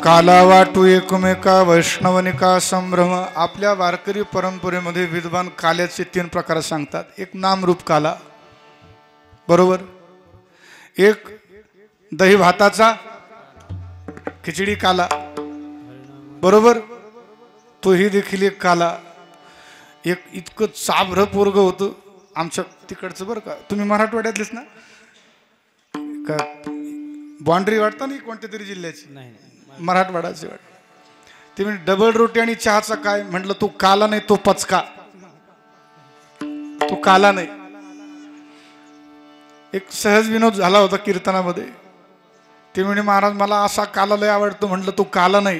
काला वाटू एकमेका, वैष्णवनिका संभ्रम. आपल्या वारकरी परंपरेमध्ये विद्वान काल्याचे 3 प्रकार सांगतात. एक नामरूप काला, बरोबर. एक दही भाताचा खिचडी काला, बरोबर. तोही देखील एक काला. एक इतकं चाभरं पोरग होतं आमच्या तिकडचं, बरं का. तुम्ही मराठवाड्यातलेच ना का? बाँड्री वाटतं नाही कोणत्या तरी जिल्ह्याची, मराठवाडाची वाट. ते म्हणजे डबल रोटी आणि चहाचा काय म्हटलं, तो काला नाही तो पचका, तो काला नाही. एक सहज विनोद झाला होता कीर्तनामध्ये. ते म्हणे महाराज मला असा काला लय आवडतो. म्हटलं तो काला नाही.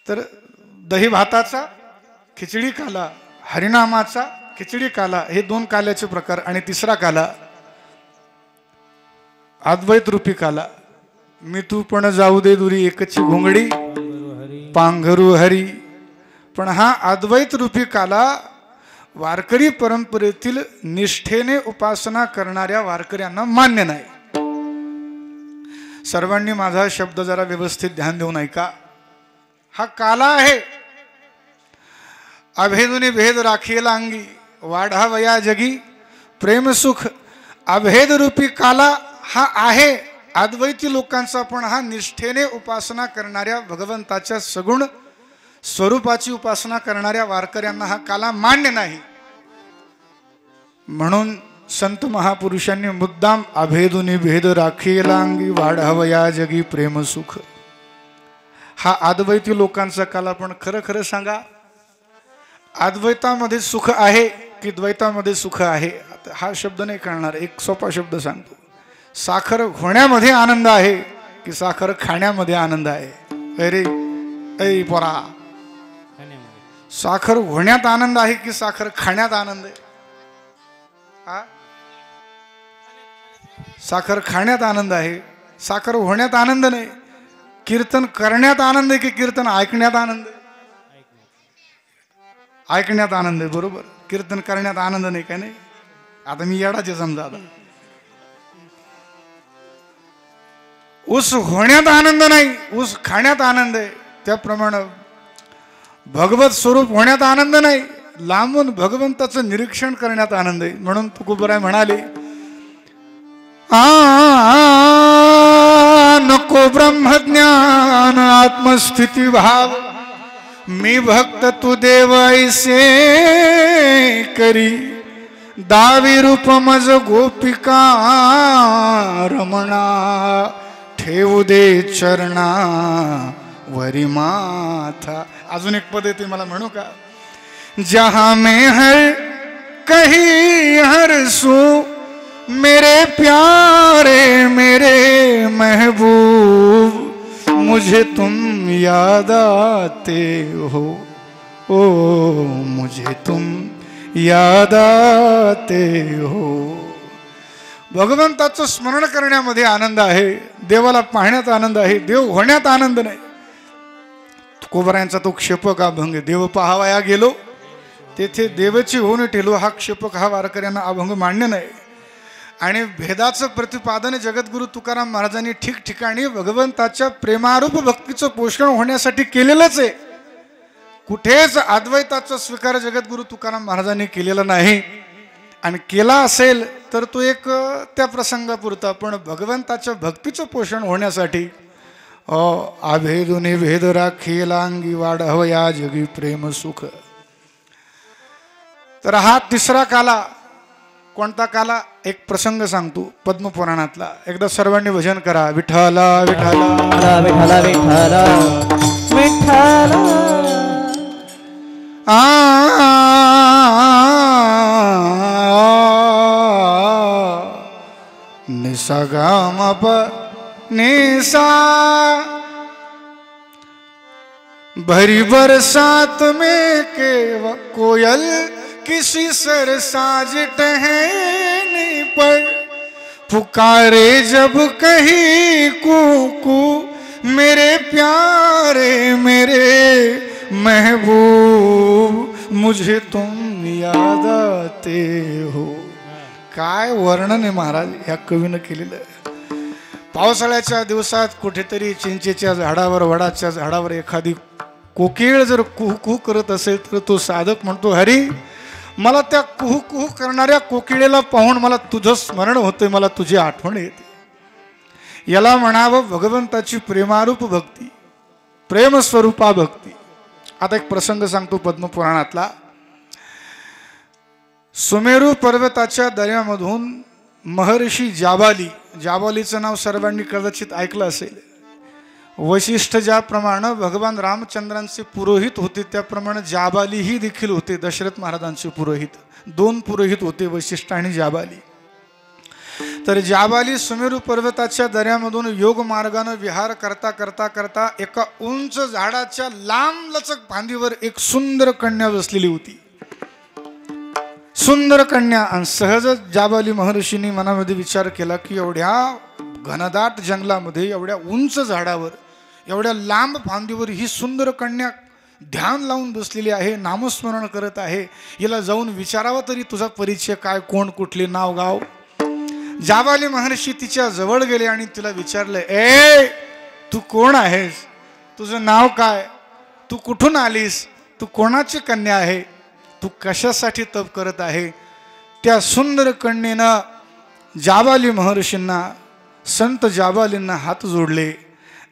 तर दही भाताचा खिचडी काला, हरिनामाचा खिचडी काला, हे 2 काल्याचे प्रकार. आणि तिसरा काला अद्वैत रूपी काला. मी तू पण जाऊ दे दुरी एकची घोंगडी पांघरू हरी. पण हा अद्वैत रूपी काला वारकरी परंपरेतील निष्ठेने उपासना करणाऱ्या वारकऱ्यांना मान्य नाही. सर्वांनी माझा शब्द जरा व्यवस्थित ध्यान देऊन ऐका. हा काला आहे. अभेदुनी भेद राखीला अंगी, वाढावया जगी प्रेम सुख. अभेद रूपी काला हा आहे अद्वैती लोकांचा. पण हा निष्ठेने उपासना करणाऱ्या भगवंताच्या सगुण स्वरूपाची उपासना करणाऱ्या वारकऱ्यांना हा काला मान्य नाही. म्हणून संत महापुरुषांनी मुद्दाम अभेदुनी भेद राखीला अंगी, वाढावया जगी प्रेम सुख. हा अद्वैती लोकांचा काला. पण खरं खरं सांगा, अद्वैतामध्ये सुख आहे की द्वैतामध्ये सुख आहे? हा शब्द नाही कळणार. एक सोपा शब्द सांगतो. साखर होण्यामध्ये आनंद आहे की साखर खाण्यामध्ये आनंद आहे? अरे ऐ पोरा, साखर होण्यात आनंद आहे की साखर खाण्यात आनंद आहे? साखर खाण्यात आनंद आहे, साखर होण्यात आनंद नाही. कीर्तन करण्यात आनंद आहे की कीर्तन ऐकण्यात आनंद आहे? ऐकण्यात आनंद आहे, बरोबर. कीर्तन करण्यात आनंद नाही. काय नाही. आता मी येडाचे समजा. आता ऊस होण्यात आनंद नाही, ऊस खाण्यात आनंद आहे. त्याप्रमाणे भगवत स्वरूप होण्यात आनंद नाही, लांबून भगवंताचं निरीक्षण करण्यात आनंद आहे. म्हणून तुकोबराय म्हणाले, नको ब्रह्मज्ञान आत्मस्थिती भाव, मी भक्त तू देव ऐसे करी, दावी रूप मज गोपिका रमणा, ठेवू दे चरणा वरी माथा. अजून एक पद येते, मला म्हणू का? जहां में हर कहीं हर सू, मेरे प्यारे मेरे महबूब, मुझे तुम याद आते हो, ओ मुझे तुम याद आते हो. भगवंताचं स्मरण करण्यामध्ये आनंद आहे, देवाला पाहण्यात आनंद आहे, देव होण्यात आनंद नाही. तुकोबरायांचा तो क्षेपक अभंग, देव पाहावया गेलो तेथे देवाची होऊन ठेलो, हा क्षेपक हा वारकऱ्यांना अभंग मान्य नाही. आणि भेदाचं प्रतिपादन जगद्गुरु तुकाराम महाराजांनी ठिकठिकाणी भगवंताच्या प्रेमारूप भक्तीचं पोषण होण्यासाठी केलेलंच आहे. कुठेच अद्वैताचा स्वीकार जगद्गुरु तुकाराम महाराजांनी केलेला नाही. आणि केला असेल तर तो एक त्या प्रसंगापुरता, पण भगवंताच्या भक्तीचं पोषण होण्यासाठी आभेदुनी भेद राखेला अंगी वाढव या जगी प्रेम सुख. तर हा तिसरा काला. कोणता काला? एक प्रसंग सांगतो पद्मपुराणातला. एकदा सर्वांनी भजन करा. विठ्ठला विठ्ठला विठ्ठला विठ्ठला विठ्ठला. निसा गा मा प निसा, भरी बरसात में केव कोयल किसी सरसाज टहनी पर, पुकारे जब कहीं कूकू मेरे प्यारे मेरे महबूब, मुझे तुम याद आते हो. काय वर्णन आहे महाराज या कवीनं केलेलं. पावसाळ्याच्या दिवसात कुठेतरी चिंचेच्या झाडावर, वडाच्या झाडावर एखादी कोकिळ जर कुहू कुहू करत असेल तर तो साधक म्हणतो, हरी मला त्या कुहू कुहू करणाऱ्या कोकिळेला पाहून मला तुझं स्मरण होते, मला तुझी आठवण येते. याला म्हणावं भगवंताची प्रेमारूप भक्ती, प्रेमस्वरूपा भक्ती. आता एक प्रसंग सांगतो पद्मपुराणातला. सुमेरू पर्वताच्या दऱ्यामधून महर्षी जाबाली, जाबालीचं नाव सर्वांनी कदाचित ऐकलं असेल. वशिष्ठ ज्याप्रमाणे भगवान रामचंद्रांचे पुरोहित होते त्याप्रमाणे जाबाली ही देखील होते दशरथ महाराजांचे पुरोहित. दोन पुरोहित होते, वशिष्ठ आणि जाबाली. तर जाबाली सुमेरू पर्वताच्या दऱ्यामधून योग मार्गाने विहार करता करता करता एका उंच झाडाच्या लांब लचक फांदीवर एक सुंदर कन्या बसलेली होती. सुंदर कन्या. आणि सहजच जाबाली महर्षींनी मनामध्ये विचार केला की एवढ्या घनदाट जंगलामध्ये, एवढ्या उंच झाडावर, एवढ्या लांब फांदीवर ही सुंदर कन्या ध्यान लावून बसलेली आहे, नामस्मरण करत आहे. हिला जाऊन विचारावा तरी तुझा परिचय काय, कोण, कुठले नाव गाव. जाबाली महर्षी तिच्या जवळ गेले आणि तिला विचारले, ए तू कोण आहेस, तुझं नाव काय, तू कुठून आलीस, तू कोणाची कन्या आहे, तू कशासाठी तप करत आहे. त्या सुंदर कन्येनं जाबाली महर्षींना, संत जाबालींना हात जोडले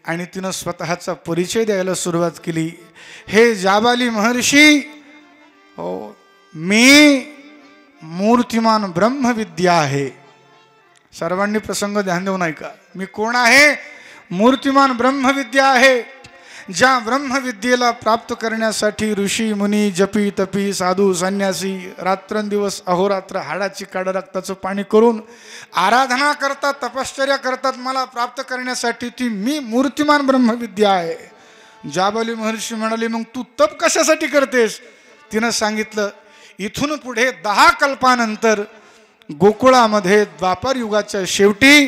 आणि तिनं स्वतःचा परिचय द्यायला सुरुवात केली. हे जाबाली महर्षी, हो मी मूर्तिमान ब्रह्मविद्या आहे. सर्वांनी प्रसंग ध्यान देऊन ऐका. मी कोण आहे? मूर्तिमान ब्रह्मविद्या आहे. ज्या ब्रह्मविद्येला प्राप्त करण्यासाठी ऋषी मुनी, जपी तपी, साधू संन्यासी रात्रंदिवस अहोरात्र हाडाची काढा रक्ताचं पाणी करून आराधना करतात, तपश्चर्या करतात. मला प्राप्त करण्यासाठी ती मी मूर्तिमान ब्रह्मविद्या आहे. जाबाली महर्षी म्हणाले, मग तू तप कशासाठी करतेस? तिनं सांगितलं, इथून पुढे 10 कल्पानंतर गोकुळामध्ये द्वापर युगाच्या शेवटी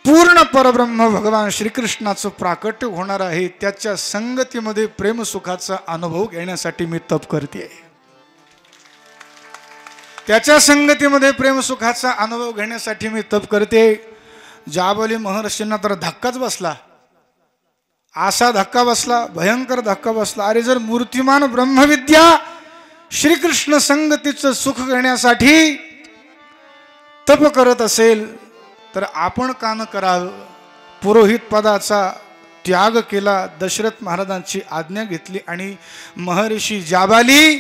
पूर्ण परब्रह्म भगवान श्रीकृष्णाचं प्राकट्य होणार आहे. त्याच्या संगतीमध्ये प्रेमसुखाचा अनुभव घेण्यासाठी मी तप करते. त्याच्या संगतीमध्ये प्रेमसुखाचा अनुभव घेण्यासाठी मी तप करते. जाबाली महर्षींना तर धक्काच बसला, असा धक्का बसला, भयंकर धक्का बसला. अरे जर मूर्तिमान ब्रह्मविद्या श्रीकृष्ण संगतीचं सुख घेण्यासाठी तप करत असेल तर आपण का न करावं. पुरोहित पदाचा त्याग केला, दशरथ महाराजांची आज्ञा घेतली आणि महर्षी जाबाली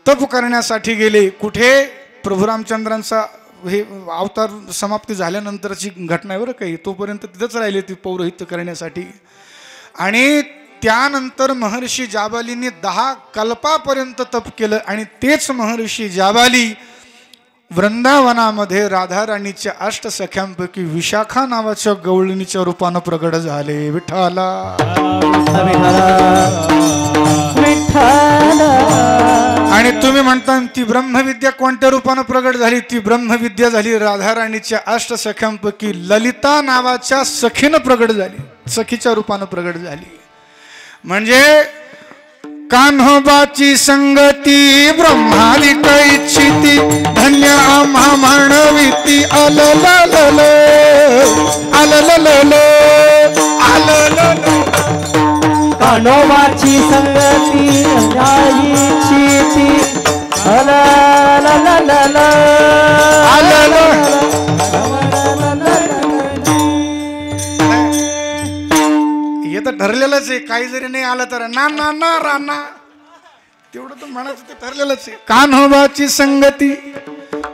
तप करण्यासाठी गेले. कुठे? प्रभू रामचंद्रांचा हे अवतार समाप्ती झाल्यानंतरची घटना आहे बरं काही, तोपर्यंत तिथंच राहिले ती पौरोहित्य करण्यासाठी. आणि त्यानंतर महर्षी जाबालींनी 10 कल्पापर्यंत तप केलं आणि तेच महर्षी जाबाली वृंदावनामध्ये राधाराणीच्या अष्टसख्यांपैकी विशाखा नावाच्या गवळणीच्या रूपानं प्रगट झाले. विठ्ठला आणि तुम्ही म्हणता ती ब्रह्मविद्या कोणत्या रूपानं प्रगट झाली? ती ब्रह्मविद्या झाली राधाराणीच्या अष्टसख्यांपैकी ललिता नावाच्या सखीनं प्रगट झाली, सखीच्या रूपानं प्रगट झाली. म्हणजे कान्होबाची संगती ब्रह्मादिक इच्छिती धन्य आम्हा म्हणविती. अलललल अलललल अललल कान्होबाची संगती इच्छिती अलललल हे तर ठरलेलंच आहे. काही जरी नाही आलं तर ना ना ना राना तेवढं तर म्हणायचं ते ठरलेलंच आहे. कान्होबाची संगती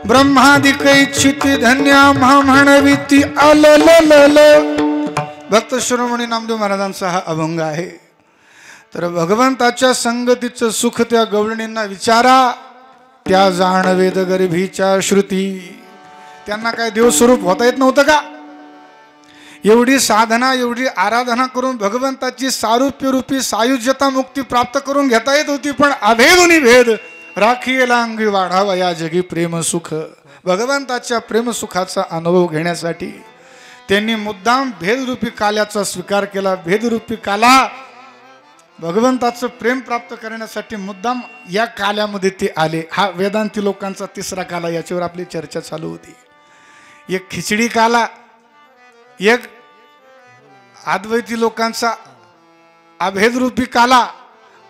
ब्रह्मादिक इच्छिती धन्य आम्हा म्हणविती अलललल. भक्त शिरोमणी नामदेव महाराजांचा हा अभंग आहे. तर भगवंताच्या संगतीचं सुख त्या गवळणींना विचारा, त्या जाणवेद गर्भीच्या श्रुती. त्यांना काय देवस्वरूप होता येत नव्हतं का? एवढी साधना एवढी आराधना करून भगवंताची सारूप्य रूपी सायुज्यता मुक्ती प्राप्त करून घेता येत होती, पण अभेदुनी भेद राखीला अंगी वाढावा या जगी प्रेम सुख. भगवंताच्या प्रेमसुखाचा अनुभव घेण्यासाठी त्यांनी मुद्दाम भेदरूपी काल्याचा स्वीकार केला. भेदरूपी काला भगवंताचं प्रेम प्राप्त करण्यासाठी मुद्दाम या काल्यामध्ये ते आले. हा वेदांती लोकांचा 3रा काला, याच्यावर आपली चर्चा चालू होती. एक खिचडी काला, एक अद्वैती लोकांचा अभेदरूपी काला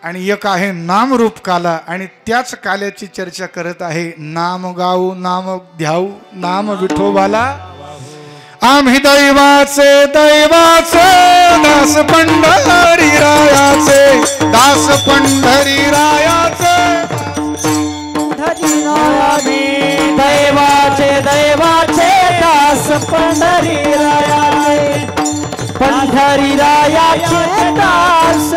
आणि एक आहे नामरूप काला. आणि त्याच काल्याची चर्चा करत आहे. नाम गाऊ नाम ध्याऊ नाम विठोबाला आम्ही दैवाचे दैवाचे दास पंढरी रायाचे दास पंढरी रायाचे दैवाचे दैवाचे दास पंढरी रायाचे पंढरी रायाचे दास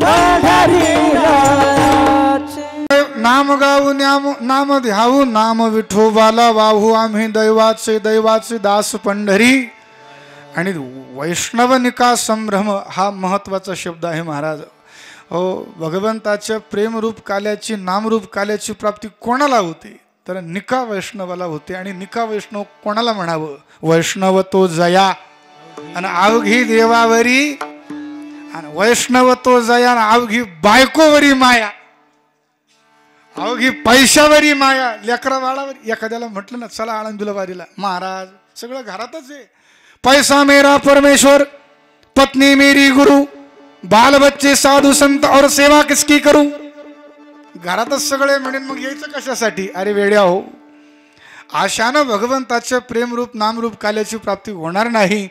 पंढरी रायाचे. नाम गाऊ नाम ध्याऊ नाम विठोबाला वाहू आम्ही दैवाचे दैवाचे दास पंढरी. आणि वैष्णवनिका संभ्रम हा महत्वाचा शब्द आहे महाराज. हो, भगवंताच्या प्रेमरूप काल्याची नामरूप काल्याची प्राप्ती कोणाला होते? तर निका वैष्णवाला होते. आणि निका वैष्णव कोणाला म्हणावं? वैष्णव तो जया आणि अवघी देवावरी, आणि वैष्णव तो जया आणि अवघी बायकोवरी माया, अवघी पैशावरी माया, लेकरा बाळावर. एखाद्याला म्हटलं ना चला आळंदीला वारीला, महाराज सगळं घरातच आहे. पैसा मेरा परमेश्वर, पत्नी मेरी गुरु, बाल बच्चे साधू संत और सेवा किसकी करू. घरातच सगळे म्हणेन मग यायचं कशासाठी? अरे वेड्या हो, आशानं भगवंताच्या प्रेमरूप नामरूप काल्याची प्राप्ती होणार नाही.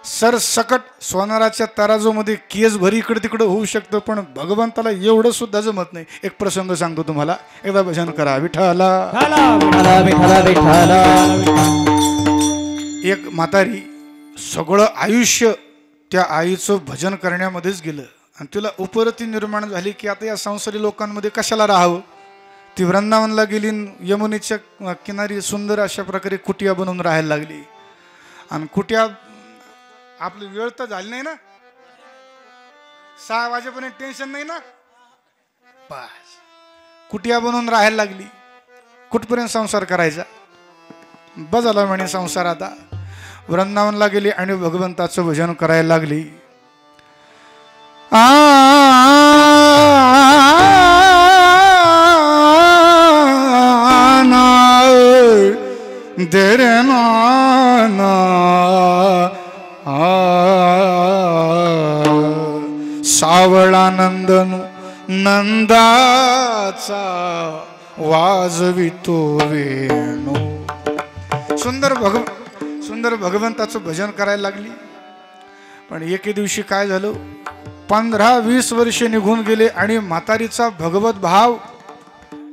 सरसकट सोनाराच्या तराजूमध्ये केस भरी इकडे तिकडे होऊ शकतं, पण भगवंताला एवढं सुद्धा जमत नाही. एक प्रसंग सांगतो तुम्हाला, एकदा भजन करा. विठ्ठला एक म्हातारी सगळं आयुष्य त्या आईचं भजन करण्यामध्येच गेलं आणि तिला उपरती निर्माण झाली की आता या संसारी लोकांमध्ये कशाला राहावं. ती वृंदावनला गेली, यमुनेच्या किनारी सुंदर अशा प्रकारे कुटिया बनवून राहायला लागली. आणि कुटिया आपली वेळ तर झाली नाही ना, 6 वाजेपर्यंत टेन्शन नाही ना, बस कुटिया बनवून राहायला लागली. कुठपर्यंत संसार करायचा? बजाला म्हणे संसार. आता वृंदावनला गेली आणि भगवंताचं भजन करायला लागली. देरे ना सावळा नंदनू नंदाचा वाजवितो वेणू. सुंदर भगवंताचं भजन करायला लागली. पण एके दिवशी काय झालं, 15-20 वर्षे निघून गेले आणि म्हातारीचा भगवत भाव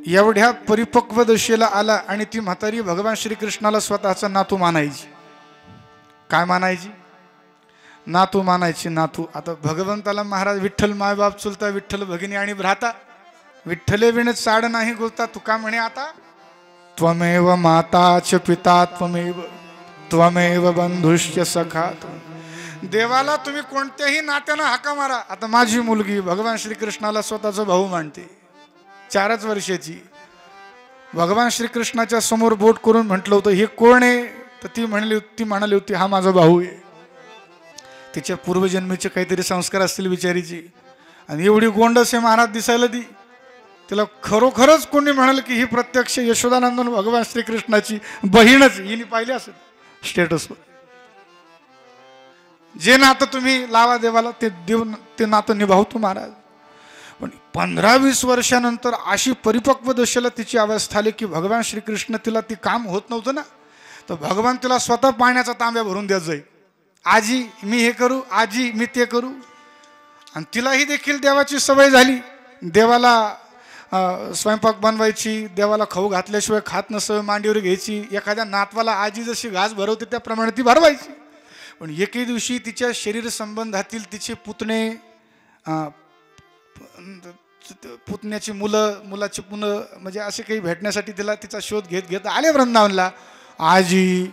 एवढ्या परिपक्व दशेला आला आणि ती म्हातारी भगवान श्रीकृष्णाला स्वतःचा नातू मानायची. काय मानायची? नातू मानायची. नातू. आता भगवंताला महाराज विठ्ठल मायबाप चुलता, विठ्ठल भगिनी आणि भ्राता, विठ्ठले विण चाड नाही गुलता. तुका म्हणे आता त्वमेव माताच पिता त्वमेव बंधुश्च सखा. देवाला तुम्ही कोणत्याही नात्यानं हाका मारा. आता माझी मुलगी भगवान श्रीकृष्णाला स्वतःचा भाऊ मानते, 4च वर्षाची. भगवान श्रीकृष्णाच्या समोर बोट करून म्हटलं होतं हे कोण आहे, तर ती म्हणाली होती हा माझा भाऊ आहे. तिच्या पूर्वजन्मीचे काहीतरी संस्कार असतील बिचारीची. आणि एवढी गोंडस आहे महाराज दिसायला ती. तिला खरोखरच कोणी म्हणाल की ही प्रत्यक्ष यशोदानंदन भगवान श्रीकृष्णाची बहीणच. हिने पाहिली असेल स्टेटसवर. जे नातं तुम्ही लावा देवाला ते नातं निभावतो महाराज. पण 15-20 वर्षानंतर अशी परिपक्व दशेला तिची अवस्था आली की भगवान श्रीकृष्ण तिला ती काम होत नव्हतं ना, तर भगवान तिला स्वतः पाण्याचा तांब्या भरून द्यायचं जाईल. आजी मी हे करू, आजी मी ते करू. आणि तिलाही देखील देवाची सवय झाली. देवाला स्वयंपाक बनवायची, देवाला खाऊ घातल्याशिवाय खात नसं, मांडीवर घ्यायची. एखाद्या नातवाला आजी जशी घास भरवते त्याप्रमाणे ती भरवायची. पण एके दिवशी तिच्या शरीर संबंधातील तिचे पुतणे, पुतण्याची मुलाची पुनं म्हणजे असे काही भेटण्यासाठी तिचा शोध घेत आले वृंदावनला. आजी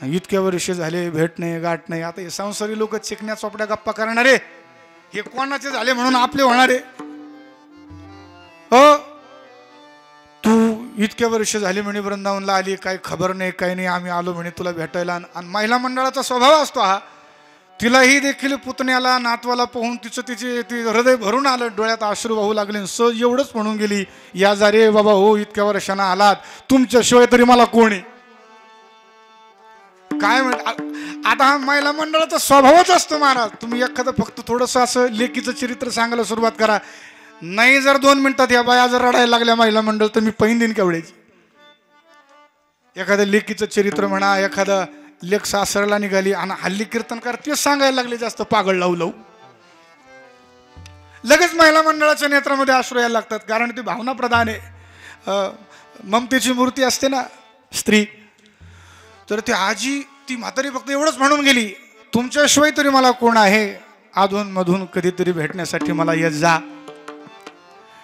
इतक्या वर्ष झाले भेट नाही गाठ नाही. आता हे संसारी लोक चिकण्या चोपड्या गप्पा करणारे, हे कोणाचे झाले म्हणून आपले होणारे. तू इतक्या वर्ष झाली म्हणे वृंदावनला आली, काही खबर नाही काही नाही, आम्ही आलो म्हणे तुला भेटायला. आणि महिला मंडळाचा स्वभाव असतो हा. तिलाही देखील पुतण्याला नातवाला पाहून ती हृदय भरून आलं, डोळ्यात अश्रू वाहू लागले. सहज एवढंच म्हणून गेली, या जा रे बाबा हो, इतक्या वर्षांना आलात, तुमच्याशिवाय तरी मला कोण आहे. काय आता हा महिला मंडळाचा स्वभावच असतो महाराज. तुम्ही एखादं फक्त थोडंसं असं लेकीचं चरित्र सांगायला सुरुवात करा, नाही जर 2 मिनिटात या बाया जर रडायला लागल्या महिला मंडळ, तर मी पैन देईन केवढ्याची. एखाद्या लेकीचं चरित्र म्हणा, एखादा लेख सासरला निघाली आणि हल्ली कीर्तनकार तेच सांगायला लागले जास्त पागळ लावू लगेच महिला मंडळाच्या नेत्रामध्ये अश्रू यायला लागतात. कारण ती भावना प्रधान आहे, ममतेची मूर्ती असते ना स्त्री. तर ती आजी, ती म्हातारी फक्त एवढंच म्हणून गेली, तुमच्याशिवाय तरी मला कोण आहे, अधून मधून कधीतरी भेटण्यासाठी मला येत जा.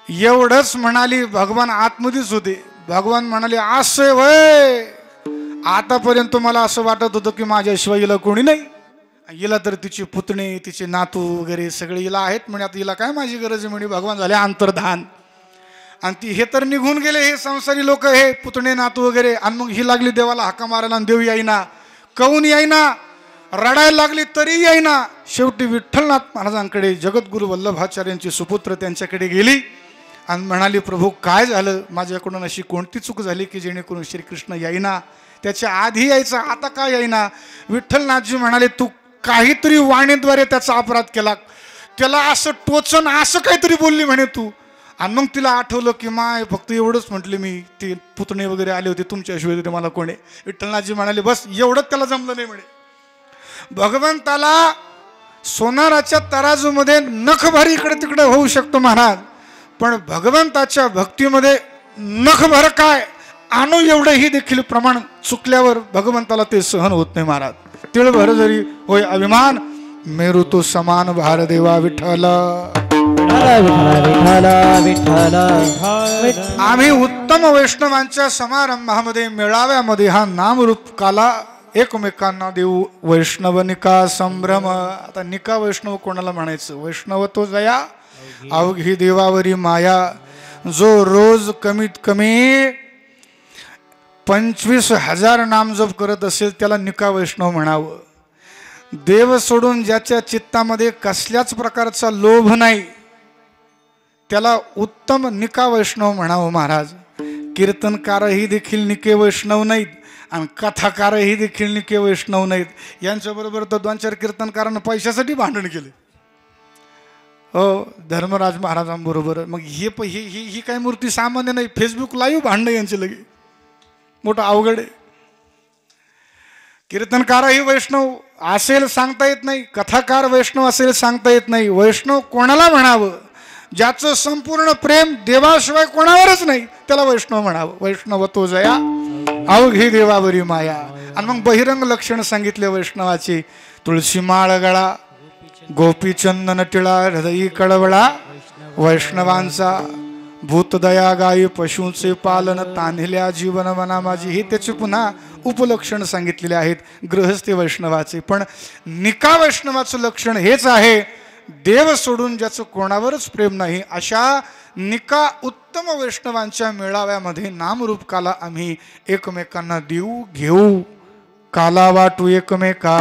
एवढंच म्हणाली. भगवान आतमध्येच होते. भगवान म्हणाले असं वय, आतापर्यंत मला असं वाटत होतं की माझ्याशिवाय हिला कोणी नाही. हिला तर तिची पुतणे, तिचे नातू वगैरे सगळे हिला आहेत म्हणे, आता हिला काय माझी गरज आहे म्हणे. भगवान झाले अंतर्धान. आणि ती हे तर निघून गेले हे संसारी लोक, हे पुतणे नातू वगैरे. आणि मग ही लागली देवाला हाका मारायला, आणि देव येईना, कौन येईना, रडायला लागली तरी येईना. शेवटी विठ्ठलनाथ महाराजांकडे, जगद्गुरु वल्लभाचार्यांची सुपुत्र त्यांच्याकडे गेली आणि म्हणाली, प्रभू काय झालं, माझ्याकडून अशी कोणती चूक झाली की जेणेकरून श्रीकृष्ण येईना, त्याच्या आधी यायचा आता का येईना. विठ्ठलनाथजी म्हणाले, तू काहीतरी वाणीद्वारे त्याचा अपराध केला, त्याला असं टोचन असं काहीतरी बोलली म्हणे तू. आणि मग तिला आठवलं की माय फक्त एवढंच म्हटले मी, ते पुतणे वगैरे आले होते, तुमच्याशिवाय तरी मला कोण आहे. विठ्ठलनाथजी म्हणाले बस एवढंच त्याला जमलं नाही म्हणे. भगवंताला सोनाराच्या तराजूमध्ये नखभर इकडे तिकडे होऊ शकतो महाराज, पण भगवंताच्या भक्तीमध्ये नखभर काय आणू एवढंही देखील प्रमाण चुकल्यावर भगवंताला ते सहन होत नाही महाराज. तिळभर जरी होय अभिमान, मेरू तो समान भार देवा विठ्ठल. आम्ही उत्तम वैष्णवांच्या समारंभामध्ये मेळाव्यामध्ये हा नामरूप काला एकमेकांना देऊ. वैष्णव निका संभ्रम. आता निका वैष्णव कोणाला म्हणायचं? वैष्णव तो जया अवघी देवावरी माया. जो रोज कमीत कमी 25,000 नामजप करत असेल त्याला निका वैष्णव म्हणावं. देव सोडून ज्याच्या चित्तामध्ये कसल्याच प्रकारचा लोभ नाही त्याला उत्तम निका वैष्णव म्हणावं महाराज. कीर्तनकारही देखील निके वैष्णव नाहीत आणि कथाकारही देखील निके वैष्णव नाहीत. यांच्याबरोबर तर 2-4 कीर्तनकारांना पैशासाठी भांडण केले. हो धर्मराज महाराजांबरोबर. मग ही काय मूर्ती सामान्य नाही. फेसबुक लाईव्ह भांडणं यांचे लगे मोठं अवघड आहे. कीर्तनकारही वैष्णव असेल सांगता येत नाही, कथाकार वैष्णव असेल सांगता येत नाही. वैष्णव कोणाला म्हणावं? ज्याचं संपूर्ण प्रेम देवाशिवाय कोणावरच नाही त्याला वैष्णव म्हणावं. वैष्णव तो जया अवघी देवावरी माया. आणि मग बहिरंग लक्षण सांगितले वैष्णवाची. तुळशी माळ गळा, गोपी चंदन टिळा, हृदयी कळवळा वैष्णवांचा. भूतदया गायी पशूंचे पालन, तान्हिल्या जीवन मना माझी. हे त्याचे पुन्हा उपलक्षण सांगितलेले आहेत गृहस्थी वैष्णवाचे. पण निका वैष्णवाचं लक्षण हेच आहे, देव सोडून ज्याचं कोणावरच प्रेम नाही अशा निका उत्तम वैष्णवांच्या मेळाव्यामध्ये नामरूप काला आम्ही एकमेकांना देऊ घेऊ. काला वाटू एकमेका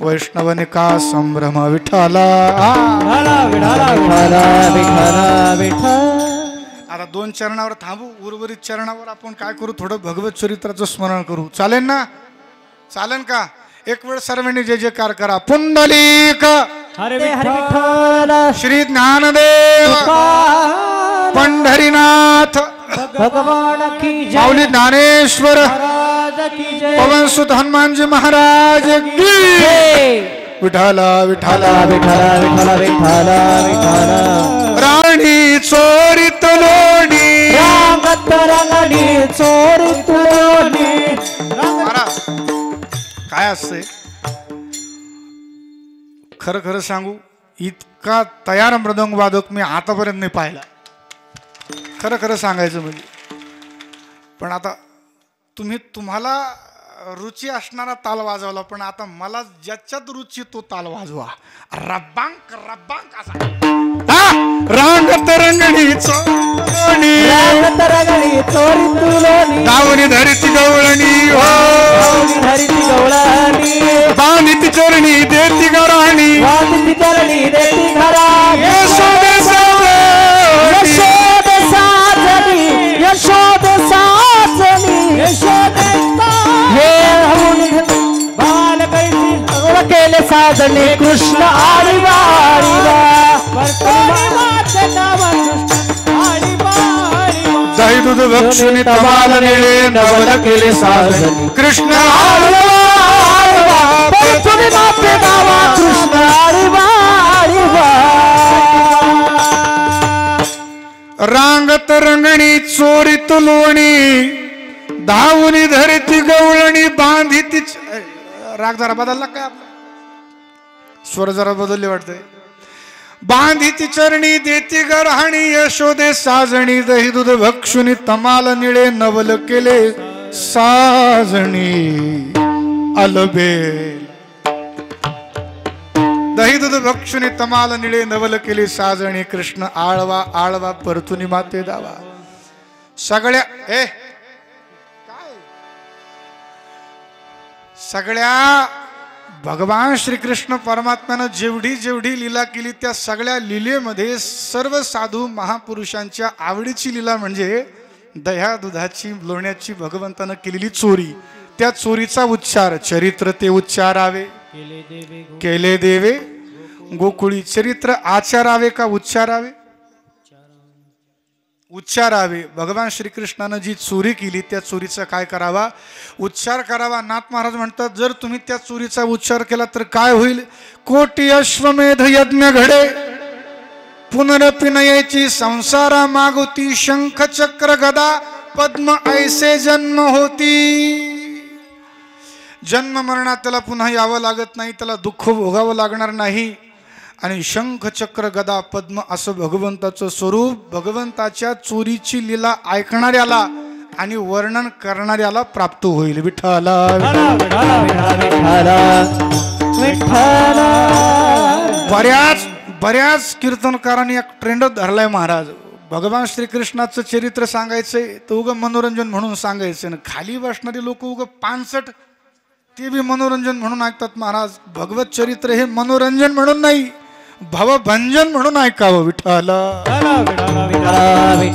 वैष्णव निका संभ्रम विठाला. आता 2 चरणावर थांबू. उर्वरित चरणावर आपण काय करू, थोडं भगवत चरित्राचं स्मरण करू. चालेल ना? चालेल का? एक वेळ सर्वांनी जय जयकार करा. पुंडलिक श्री ज्ञानदेव पंढरीनाथ भगवान की जय. माऊली ज्ञानेश्वर की जय. पवनसुत हनुमानजी महाराज की विठाला विठाला विठाला विठाला विठाला विठाला. राणी चोरीत लोणी रांगत रंगणी चोरीत लोणी. काय असते खरं खरं सांगू, इतका तयार मृदंग वादक मी आतापर्यंत नाही पाहिला. खरं खरं सांगायचं म्हणजे. पण आता तुम्हाला रुची असणारा ताल वाजवला, पण आता मला ज्याच्यात रुची तो ताल वाजवा. रब्बांक रब्बांक असा. रांगत रंगणी चोरणी, रांगत रंगणी चोरीत लोणी. दावणी धरती गवळणी हो, धरती गवळणी. बांधित चरणी देती गराणी, बांधित चरणी देती घराणी. यशोद साजणी, यशोद साजणी, यशोद साजणी, यशोद हे बाल कैसी केले साजणी. कृष्ण आळी वाळीला दही दूध भक्षुनी तमाल निळे नवल केले साजणी. कृष्ण तुम्ही माते गावा कृष्ण आळी वाळीवा. रांगत रंगणी चोरीत लोणी, धावणी धरती गवळणी बांधिती. राग जरा बदलला काय आपला? स्वर जरा बदलले वाटतंय. बांधिती चरणी देती गरहाणी, यशोदे साजणी. दही दूध भक्षुनी तमाल निळे नवल केले साजणी. अलबेल दही दूध भक्षुनी तमाल निळे नवल केले साजणी. कृष्ण आळवा आळवा परतुनी माते दावा. सगळ्या सगळ्या भगवान श्रीकृष्ण परमात्म्यानं जेवढी जेवढी लीला केली त्या सगळ्या लीलेमध्ये सर्व साधू महापुरुषांच्या आवडीची लीला म्हणजे दह्या दुधाची लोण्याची भगवंतानं केलेली चोरी. त्या चोरीचा उच्चार चरित्र ते उच्चारावे, केले देवे गोकुळी. चरित्र आचारावे का उच्चारावे? उच्चारावे. भगवान श्रीकृष्णानं जी चोरी केली त्या चोरीचा काय करावा? उच्चार करावा. नाथ महाराज म्हणतात जर तुम्ही त्या चोरीचा उच्चार केला तर काय होईल? कोटी अश्वमेध यज्ञ घडे, पुनरपि नयेची संसारा मागोती. शंख चक्र गदा पद्म ऐसे जन्म होती. जन्म मरणात त्याला पुन्हा यावं लागत नाही, त्याला दुःख भोगावं लागणार नाही. आणि शंख चक्र गदा पद्म असं भगवंताचं स्वरूप भगवंताच्या चोरीची लीला ऐकणाऱ्याला आणि वर्णन करणाऱ्याला प्राप्त होईल. विठ्ठला बऱ्याच कीर्तनकारांनी एक ट्रेंड धरलाय महाराज. भगवान श्रीकृष्णाचं चरित्र सांगायचंय तर उगं मनोरंजन म्हणून सांगायचं ना. खाली बसणारे लोक उगं पानसट ते बी मनोरंजन म्हणून ऐकतात महाराज. भगवत चरित्र हे मनोरंजन म्हणून नाही, भवभंजन म्हणून ऐकावं. विठ्ठला आणि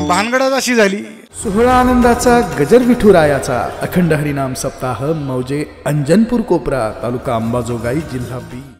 भानगडात अशी झाली. सोहळा आनंदाचा गजर विठुरायाचा अखंड हरिनाम सप्ताह मौजे अंजनपूर कोपरा तालुका अंबाजोगाई जिल्हा बीड.